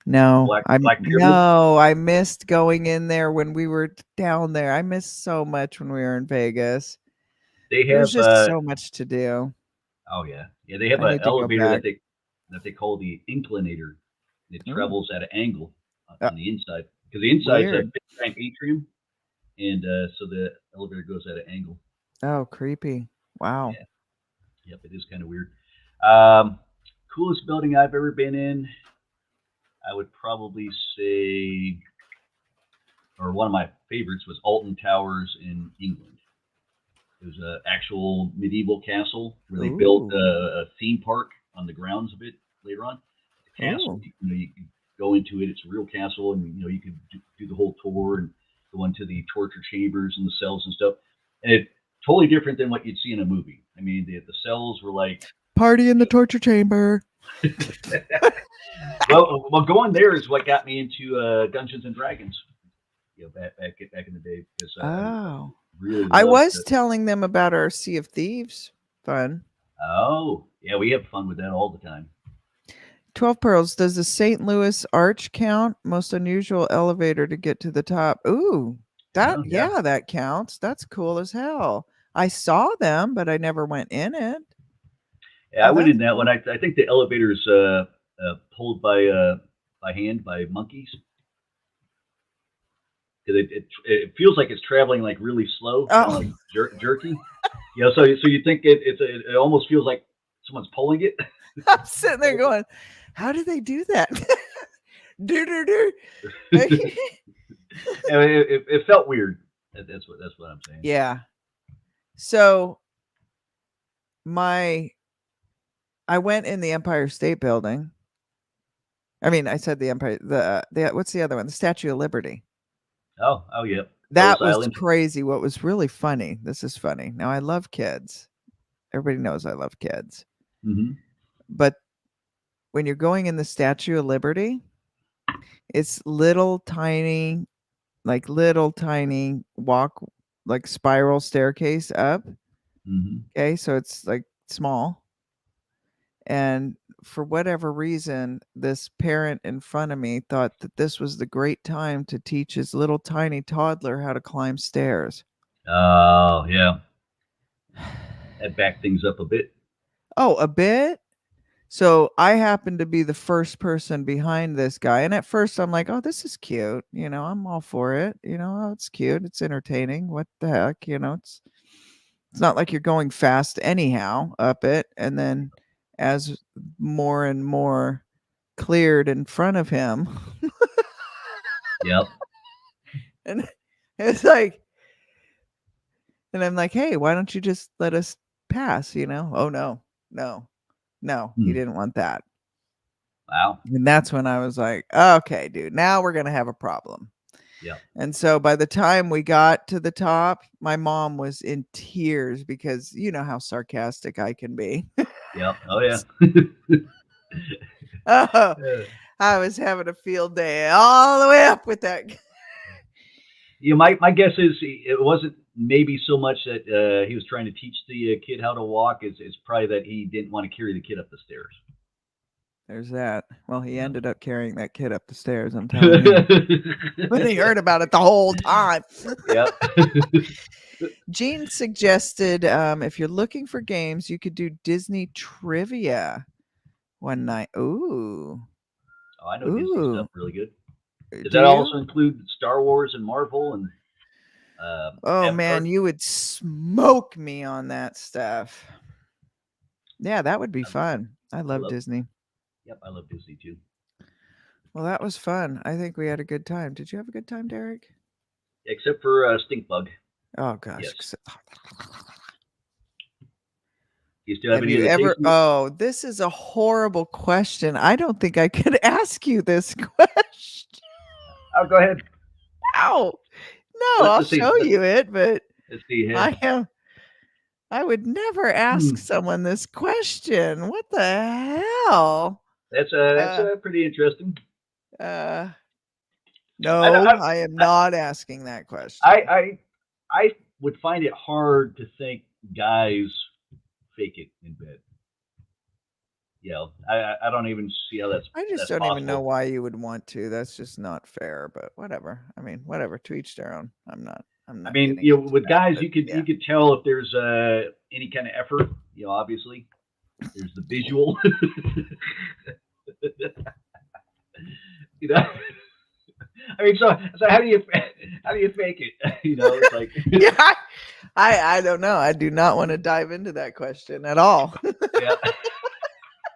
The
No,
Black Pyramid.
I missed going in there when we were down there. I missed so much when we were in Vegas.
They
There was
have.
just so much to do.
Oh yeah. They have
I
an
need to go
elevator
back.
that they call the inclinator. It
Oh,
travels at an angle
uh,
on the inside because the inside's a
weird.
big giant atrium, and so the elevator goes at an angle.
Oh, creepy. Wow.
Yeah. Yep. It is kind of weird. Um, Coolest building I've ever been in, I would probably say, or one of my favorites was Alton Towers in England. It was an actual medieval castle where they built
Ooh.
a theme park on the grounds of it later on. The castle,
Oh.
you can go into it. It's a real castle, and you could do the whole tour and go into the torture chambers and the cells and stuff. And it totally different than what you'd see in a movie. I mean, the cells were like,
Party in the torture chamber.
well, going there is what got me into Dungeons and Dragons. Back in the day, because I
Oh.
really
I
loved
was
it.
telling them about our Sea of Thieves fun.
Oh, yeah, we have fun with that all the time.
12 Pearls. Does the St. Louis Arch count? Most unusual elevator to get to the top. Ooh,
Oh, yeah.
yeah, that counts. That's cool as hell. I saw them, but I never went in it.
Yeah, I
Oh,
went
that's
in that one.
cool.
I think the elevator's pulled by hand by monkeys because it feels like it's traveling like really slow, kind of
Oh,
like jerky. So you think it almost feels like someone's pulling it.
I'm sitting there going, how do they do that? do, do, do.
And it felt weird. That's what I'm saying.
Yeah. So my I went in the Empire State Building. I mean, I said the Empire. The what's the other one? The Statue of Liberty.
Oh yeah, Ellis
That was
Island.
crazy. What was really funny. This is funny. Now I love kids. Everybody knows I love kids.
Hmm.
But when you're going in the Statue of Liberty, it's little tiny walk, like spiral staircase up.
Hmm.
Okay, so it's like small. And for whatever reason, this parent in front of me thought that this was the great time to teach his little tiny toddler how to climb stairs.
Oh yeah, that backed things up a bit.
Oh, a bit? So I happened to be the first person behind this guy. And at first I'm like, oh, this is cute. I'm all for it. Oh, it's cute. It's entertaining. What the heck? It's not like you're going fast anyhow up it. And then as more and more cleared in front of him,
Yep.
and it's like, and I'm like, hey, why don't you just let us pass? Oh no, no, no, he
Hmm.
didn't want that.
Wow.
And that's when I was like, okay, dude, now we're gonna have a problem.
Yep.
And so by the time we got to the top, my mom was in tears because you know how sarcastic I can be.
Yep. Oh yeah.
Oh,
Yeah.
I was having a field day all the way up with that.
My guess is it wasn't maybe so much that he was trying to teach the kid how to walk. It's probably that he didn't want to carry the kid up the stairs.
There's that. Well, he
Yep.
ended up carrying that kid up the stairs, I'm telling you. But he heard about it the whole time.
Yep.
Gene suggested if you're looking for games, you could do Disney trivia one night. Ooh.
Oh, I know Disney stuff
Ooh.
really good. Does
Do
that also
you?
include Star Wars and Marvel and
Oh
Avatar?
man, you would smoke me on that stuff. Yeah, that would be
I,
fun. I
I
love
love.
Disney.
Yep, I love Disney too.
Well, that was fun. I think we had a good time. Did you have a good time, Derek?
Except for Stink Bug.
Oh gosh.
Yes. Do you still have
Have
any
you
of the
ever
tasting?
Oh, this is a horrible question. I don't think I could ask you this question.
Oh, go ahead.
No. No, I'll
Let's see.
show you it, but
Let's see here.
I am I would never ask
Hmm.
someone this question. What the hell?
That's
Uh
pretty interesting.
uh
I,
no,
I
I am not asking that
I
question.
I would find it hard to think guys fake it in bed. I don't even see how
I just
that's
don't even know
possible.
why you would want to. That's just not fair, but whatever. I mean, whatever, to each their own. I'm
I
not
mean,
getting into
with
that,
guys,
but
you
yeah.
could tell if there's any kind of effort. Obviously, there's the visual. you know, I mean, so how do you fake it? It's like
Yeah, I don't know. I do not want to dive into that question at all.
yeah.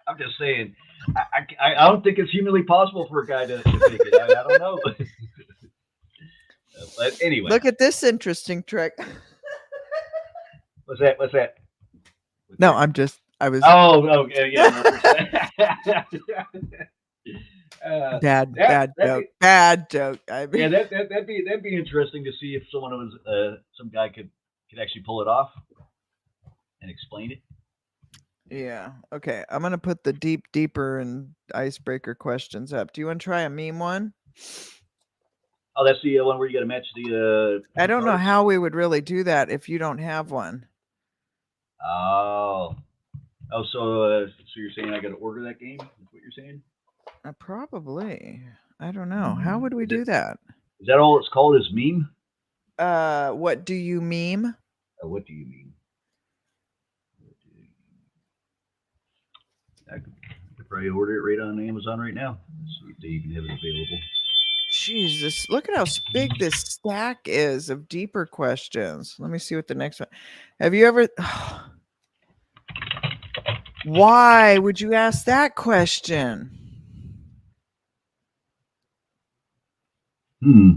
I'm just saying, I don't think it's humanly possible for a guy to fake it. I don't know, but anyway,
Look at this interesting trick.
what's that? What's that? What's
No,
that?
I was
Oh, yeah, no, for sure. That
bad
that
joke.
be
Bad joke. I
yeah,
mean,
that'd be interesting to see if someone was some guy could actually pull it off and explain it.
yeah. Okay, I'm gonna put the deeper and icebreaker questions up. Do you want to try a meme one?
Oh, that's the one where you got to match the
I
two
don't know
cards.
how we would really do that if you don't have one.
Oh, so you're saying I got to order that game? That's what you're saying?
Probably. I don't know. How would we
Is it
do that?
is that all it's called? Is meme?
What do you meme?
What do you mean? I could probably order it right on Amazon right now. Let's see if they even have it available.
Jesus, look at how big this stack is of deeper questions. Let me see what the next one. Have you ever Why would you ask that question?
Hmm.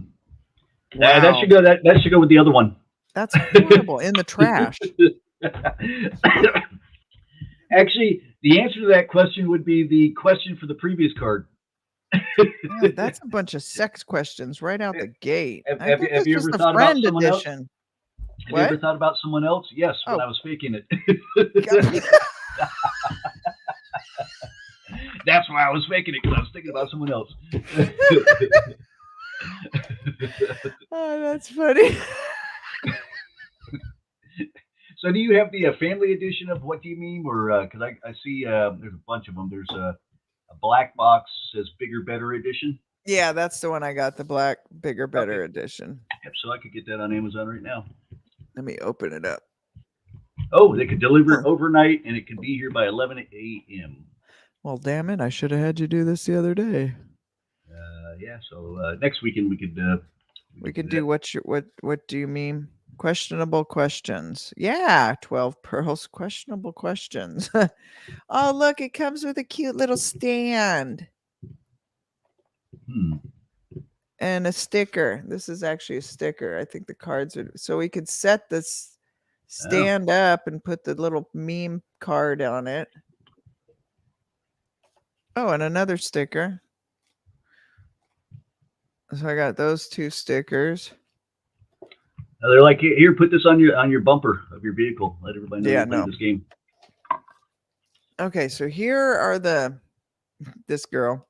That should
Wow.
go. That should go with the other one.
That's horrible. In the trash.
Actually, the answer to that question would be the question for the previous card.
Yeah, that's a bunch of sex questions right out the gate. I thought
Have
this
you
was
ever
the
thought about
friend
someone else?
edition.
Have you ever
What?
thought about someone else? Yes, when
Oh,
I was faking it.
God.
That's why I was faking it because I was thinking about someone else.
Oh, that's funny.
So, do you have the family edition of What Do You Mean? Or because I see there's a bunch of them. There's a black box says Bigger Better edition.
Yeah, that's the one I got, the black, bigger,
Okay,
better edition.
yep. So I could get that on Amazon right now.
Let me open it up.
Oh, they could deliver
Huh.
it overnight, and it could be here by 11 a.m.
Well, damn it. I should have had you do this the other day.
Yeah. So next weekend we
We
could do
could
that.
do what do you mean? Questionable questions. Yeah, 12 pearls, questionable questions. Oh, look, it comes with a cute little stand
Hmm.
and a sticker. This is actually a sticker. I think the cards are so we could set this
Oh.
stand up and put the little meme card on it. Oh, and another sticker. So I got those two stickers.
They're like, here, put this on your bumper of your vehicle. Let everybody know
Yeah,
you're playing
no.
this game.
Okay, so here are this girl,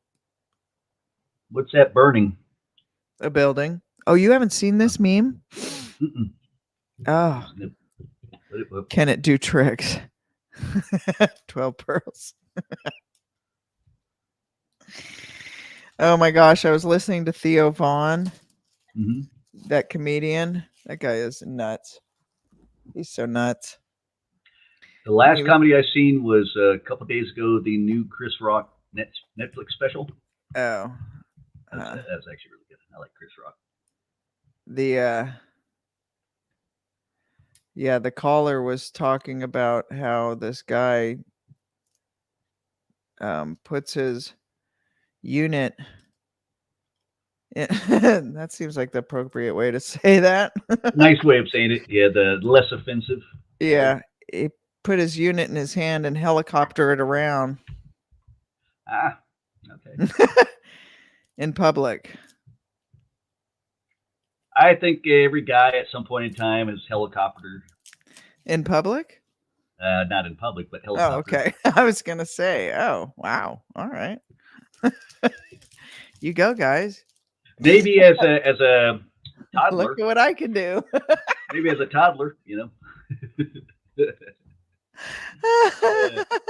What's that burning?
a building. Oh, you haven't seen
Uh,
this meme?
mm-mm.
Oh,
Isn't it? Let it up.
can it do tricks? 12 pearls. Oh my gosh, I was listening to Theo Vaughn,
Hmm.
that comedian. That guy is nuts. He's so nuts.
The
And he
last
was
comedy I seen was a couple days ago. The new Chris Rock Netflix special.
oh,
That's actually really I like Chris Rock.
The yeah, the caller was talking about how this guy puts his unit that seems like the appropriate way to say that.
Nice way of saying it. Yeah, the less offensive way.
Yeah, he put his unit in his hand and helicopter it around
Ah, okay.
in public.
I think every guy at some point in time is helicoptered.
In public?
Not in public, but
Oh,
helicoptered.
okay. I was gonna say, oh wow. All right. You go, guys.
Maybe as a
Look
toddler,
at what I can do.
maybe as a toddler,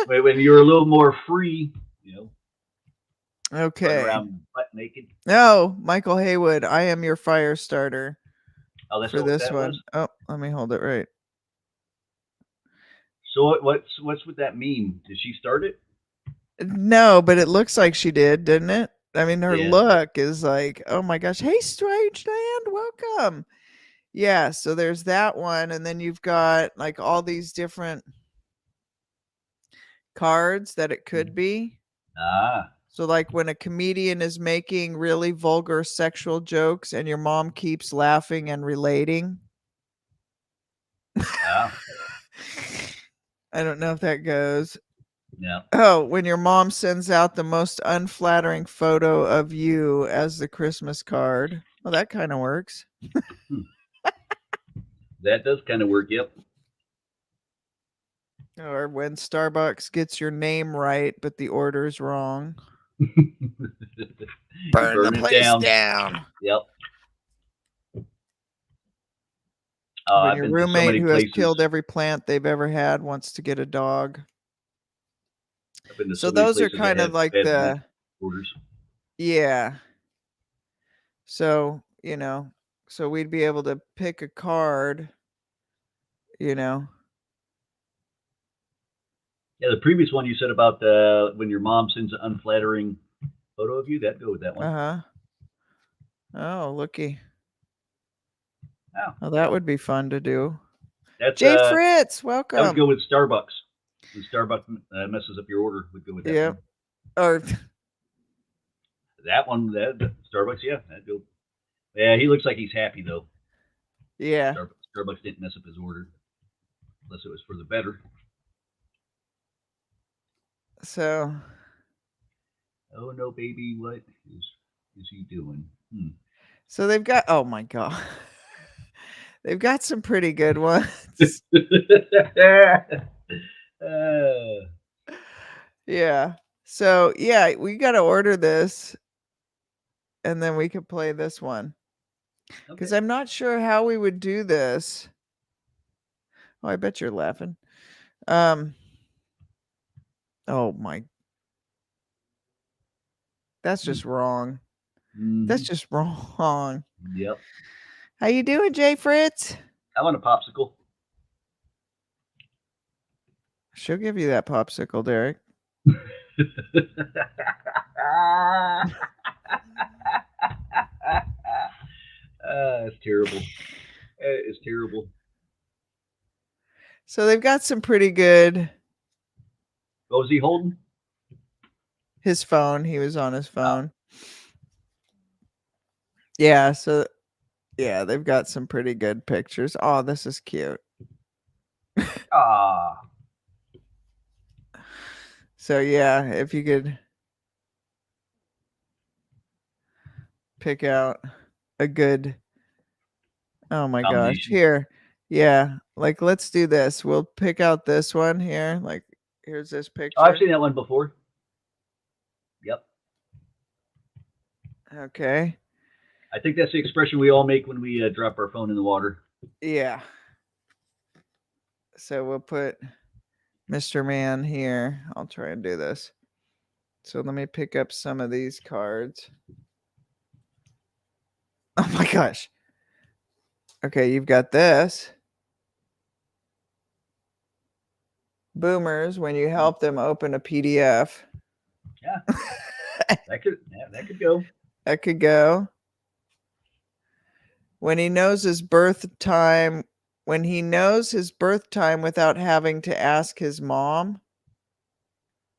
when you're a little more free, running
Okay.
around butt naked.
No, Michael Haywood, I am your fire starter
Oh, that's
for
what
this
that was.
one. Oh, let me hold it right.
So what's would that mean? Did she start it?
No, but it looks like she did, didn't it? I mean, her
Yeah.
look is like, oh my gosh, hey, strange land, welcome. Yeah, so there's that one, and then you've got like all these different cards that it could be.
Ah,
So, like when a comedian is making really vulgar sexual jokes and your mom keeps laughing and relating.
ah,
I don't know if that goes.
yeah.
Oh, when your mom sends out the most unflattering photo of you as the Christmas card. Well, that kind of works.
Hmm. That does kind of work. Yep.
Or when Starbucks gets your name right, but the order's wrong.
You
Burn the
burn it
place
down.
down.
Yep.
When
I've
your
been to so
roommate
many
who has
places.
killed every plant they've ever had wants to get a dog.
I've been to
So
so many
those are
places that
kind of
have
like
bad
the,
orders.
yeah. So, so we'd be able to pick a card, you know.
Yeah, the previous one you said about when your mom sends an unflattering photo of you, that'd go with that one.
Uh-huh. Oh, looky.
Oh,
Oh, that would be fun to do.
that's
Jay Fritz,
that would go
welcome.
with Starbucks. When Starbucks messes up your order, would go with that
Yep.
one.
Or
That one, that Starbucks, yeah, that'd go. Yeah, he looks like he's happy though.
yeah.
Starbucks didn't mess up his order unless it was for the better.
So
Oh no, baby, what is he doing? Hmm.
so they've got, oh my god. They've got some pretty good ones.
uh,
Yeah. So, yeah, we got to order this and then we could play this one. Cuz
okay.
I'm not sure how we would do this. Oh, I bet you're laughing. Um oh my, that's
Hmm.
just wrong. That's
Mm-hmm.
just wrong.
Yep.
How you doing, Jay Fritz?
I want a popsicle.
She'll give you that popsicle, Derek.
It's terrible. It's terrible.
So they've got some pretty good,
What was he holding?
his phone, he was on his
Oh,
phone. Yeah, so yeah, they've got some pretty good pictures. Oh, this is cute.
ah,
So yeah, if you could pick out a good, oh my gosh,
combination.
here. Yeah, like let's do this. We'll pick out this one here. Like here's this
Oh, I've
picture.
seen that one before. Yep.
Okay.
I think that's the expression we all make when we drop our phone in the water.
Yeah. So we'll put Mr. Man here. I'll try and do this. So let me pick up some of these cards. Oh my gosh. Okay, you've got this. Boomers, when you help them open a PDF.
Yeah, that could go.
That could go. When he knows his birth time, when he knows his birth time without having to ask his mom.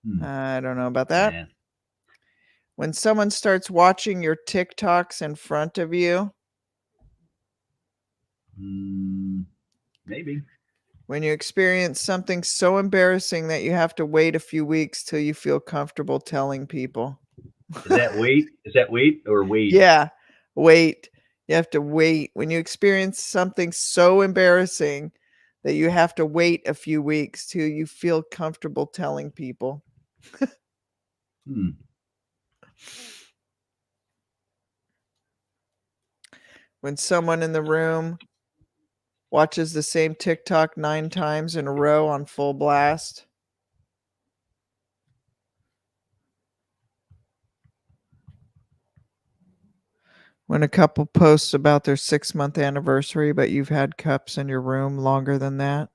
Hmm.
I don't know about that.
Yeah.
When someone starts watching your TikToks in front of you.
Maybe.
When you experience something so embarrassing that you have to wait a few weeks till you feel comfortable telling people.
Is that weight? Is that weight or Wade?
Yeah, wait. You have to wait. When you experience something so embarrassing that you have to wait a few weeks till you feel comfortable telling people.
Hmm.
When someone in the room watches the same TikTok 9 times in a row on full blast. When a couple posts about their 6-month anniversary, but you've had cups in your room longer than that.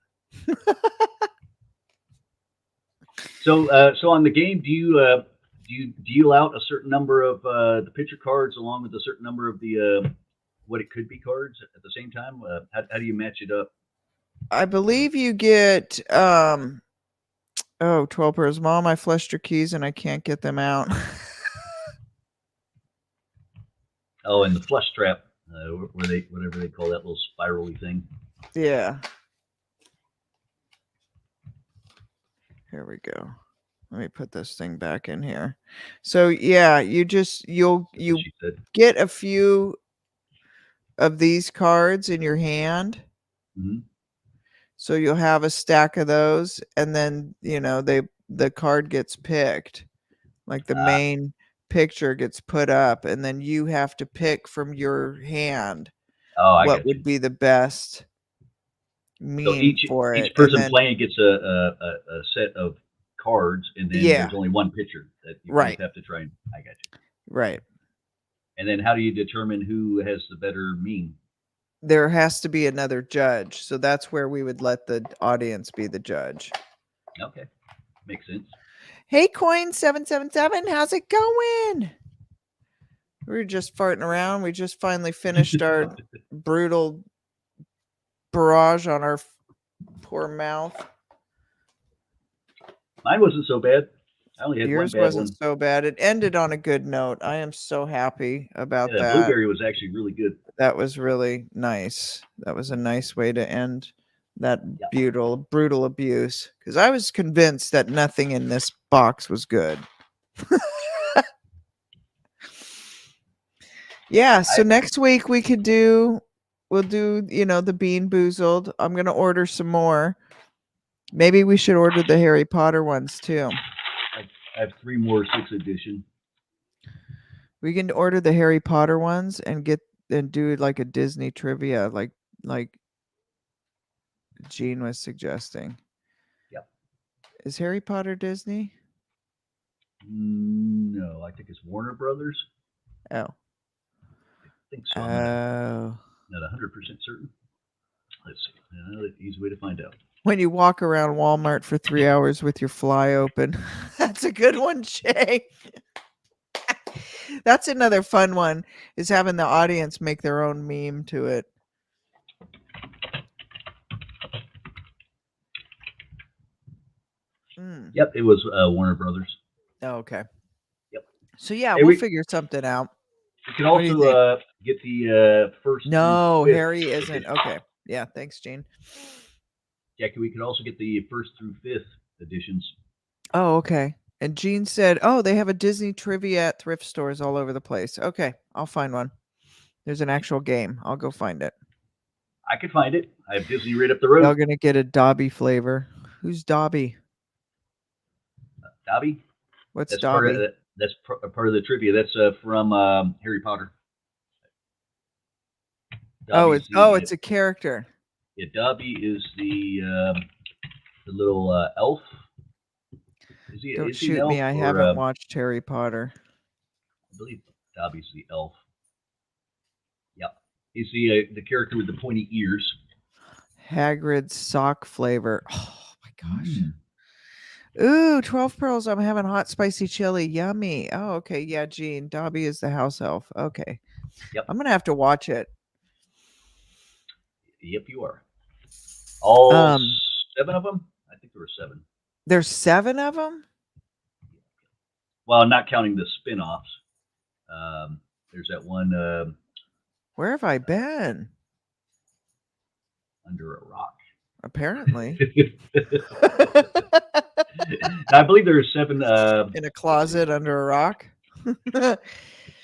So on the game, do you deal out a certain number of the picture cards along with a certain number of the what it could be cards at the same time? How do you match it up?
I believe you get 12 pairs. Mom, I flushed your keys and I can't get them out.
Oh, and the flush trap, where they whatever they call that little spirally thing.
Yeah. Here we go. Let me put this thing back in here. So yeah,
That's what
you
she said.
get a few of these cards in your hand.
Hmm.
So you'll have a stack of those and then, the card gets picked. Like the
Ah,
main picture gets put up and then you have to pick from your hand
oh, I
what
got you.
would be the best
So
meme
each
for
each
it. And
person
then
playing gets a set of cards, and then
yeah,
there's only one picture that you both
right,
have to try and. I got you.
right.
And then how do you determine who has the better meme?
There has to be another judge. So that's where we would let the audience be the judge.
Okay, makes sense.
Hey, Coin777, how's it going? We were just farting around. We just finally finished our brutal barrage on our poor mouth.
Mine wasn't so bad. I only had one
Yours
bad
wasn't
one.
so bad. It ended on a good note. I am so happy about
Yeah, the
that.
blueberry was actually really good.
That was really nice. That was a nice way to end that
Yeah,
brutal abuse because I was convinced that nothing in this box was good. Yeah, so
I
next week we'll do, the Bean Boozled. I'm gonna order some more. Maybe we should order the Harry Potter ones too.
I have three more sixth edition.
We can order the Harry Potter ones and do like a Disney trivia, like Gene was suggesting.
Yep.
Is Harry Potter Disney?
No, I think it's Warner Brothers.
Oh.
I think so. I'm not
Oh.
not 100% certain. Let's see. Another easy way to find out.
When you walk around Walmart for 3 hours with your fly open. That's a good one, Shay. That's another fun one, is having the audience make their own meme to it. Mm.
Yep, it was Warner Brothers.
Oh, okay.
Yep.
So yeah,
Hey,
we'll
we
figure something out.
can
What do you
also
think?
get the first through
No,
fifth
Harry isn't.
edition.
Okay. Yeah, thanks, Gene.
Jackie, we could also get the first through fifth editions.
Oh, okay. And Gene said, "Oh, they have a Disney trivia at thrift stores all over the place." Okay, I'll find one. There's an actual game. I'll go find it.
I could find it. I have Disney right up the
Y'all
road.
gonna get a Dobby flavor. Who's Dobby?
Dobby.
What's
That's part of
Dobby?
part of the trivia. That's from Harry Potter.
Oh,
Dobby's
it's
the
a character.
yeah. Dobby is the little elf.
Don't
Is he an
shoot
elf
me. I
or
haven't watched Harry Potter.
I believe Dobby's the elf. Yep. He's the character with the pointy ears.
Hagrid's sock flavor. Oh my gosh.
Mm.
Ooh, 12 pearls. I'm having hot spicy chili. Yummy. Oh, okay. Yeah, Gene. Dobby is the house elf. Okay.
Yep.
I'm gonna have to watch it.
Yep, you are. All
Um,
7 of them? I think there were 7.
there's 7 of them?
Well, not counting the spin-offs. There's that one
Where have I been?
under a rock.
Apparently.
I believe there are 7.
In a
Let's see.
closet under a rock?
Let's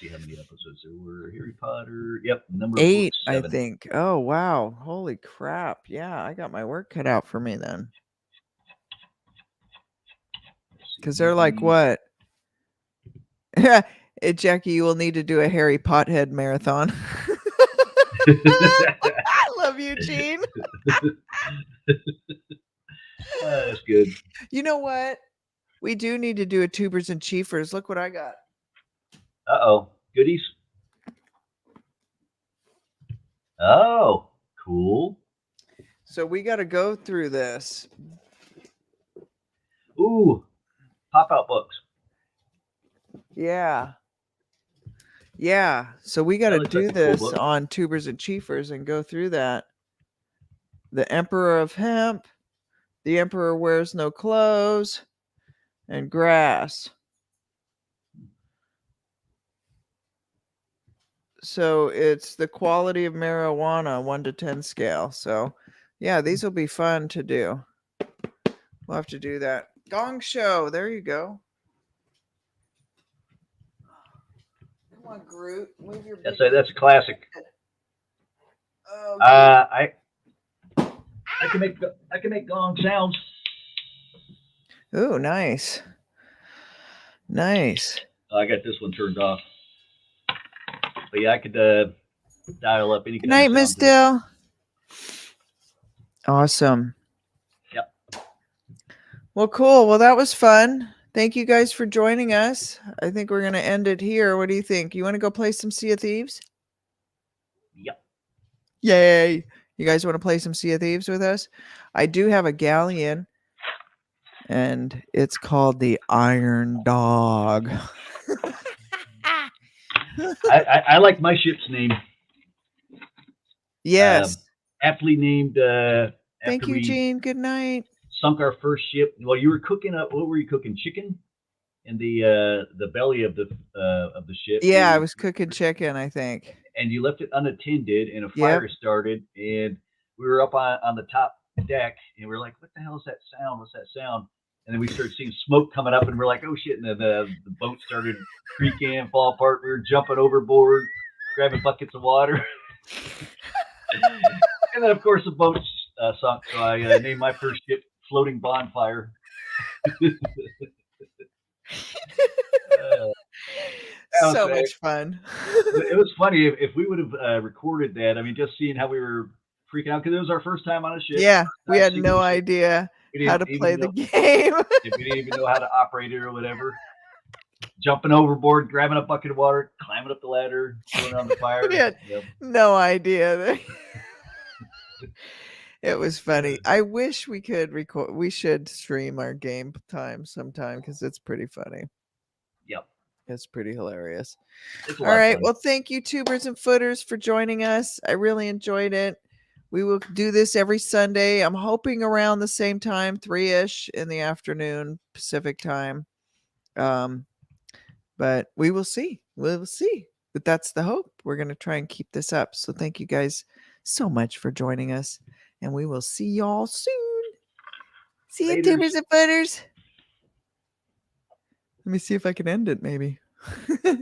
see how many episodes there were. Harry Potter. Yep, number of books
8, I
7.
think. Oh, wow. Holy crap. Yeah, I got my work cut out for me then.
Let's see,
Because they're like,
movies.
what? Jackie, you will need to do a Harry Pothead marathon. I love you, Gene.
That's good.
You know what? We do need to do a Tubers and Chiefers. Look what I got.
Uh-oh. Goodies. Oh, cool.
So we got to go through this.
Ooh, pop-out books.
Yeah. Yeah. So we got
That
to
looks like
do
a cool
this
book.
on Tubers and Chiefers and go through that. The Emperor of Hemp, The Emperor Wears No Clothes, and Grass. So it's the quality of marijuana 1 to 10 scale. So yeah, these will be fun to do. We'll have to do that. Gong Show. There you go. Come on, Groot. Move your big
That's a classic.
Oh,
I can make gong sounds.
ooh, nice. Nice.
I got this one turned off. But yeah, I could dial up any
Good
kind
night,
of
Miss
sound to it.
Dill. Awesome.
Yep.
Well, cool. Well, that was fun. Thank you guys for joining us. I think we're going to end it here. What do you think? You want to go play some Sea of Thieves?
Yep.
Yay. You guys want to play some Sea of Thieves with us? I do have a galleon, and it's called the Iron Dog.
I like my ship's name.
Yes.
Aptly named
Thank
after
you,
we
Gene. Good night.
sunk our first ship. Well, you were cooking up. What were you cooking? Chicken in the belly of the ship.
Yeah, I was cooking chicken, I think.
And you left it unattended, and a
Yep.
fire started, and we were up on the top deck, and we are like, "What the hell is that sound? What's that sound?" And then we started seeing smoke coming up, and we're like, "Oh shit!" And then the boat started creaking and fall apart. We were jumping overboard, grabbing buckets of water, and then of course the boat sunk. So I named my first ship "Floating Bonfire."
So much fun.
It was funny if we would have recorded that. I mean, just seeing how we were freaking out because it was our first time on a ship.
Yeah, we had no idea how to play the game.
We didn't even know how to operate it or whatever. Jumping overboard, grabbing a bucket of water, climbing up the ladder, throwing it on the fire.
We had no idea. It was funny. I wish we could record. We should stream our game time sometime because it's pretty funny.
Yep.
It's pretty hilarious.
All
right. Well, thank you, Tubers and Footers, for joining us. I really enjoyed it. We will do this every Sunday. I'm hoping around the same time, 3-ish in the afternoon, Pacific time. But we will see. We will see. But that's the hope. We're going to try and keep this up. So thank you guys so much for joining us. And we will see y'all soon. See you, Tubers and Footers. Let me see if I can end it, maybe. Bye.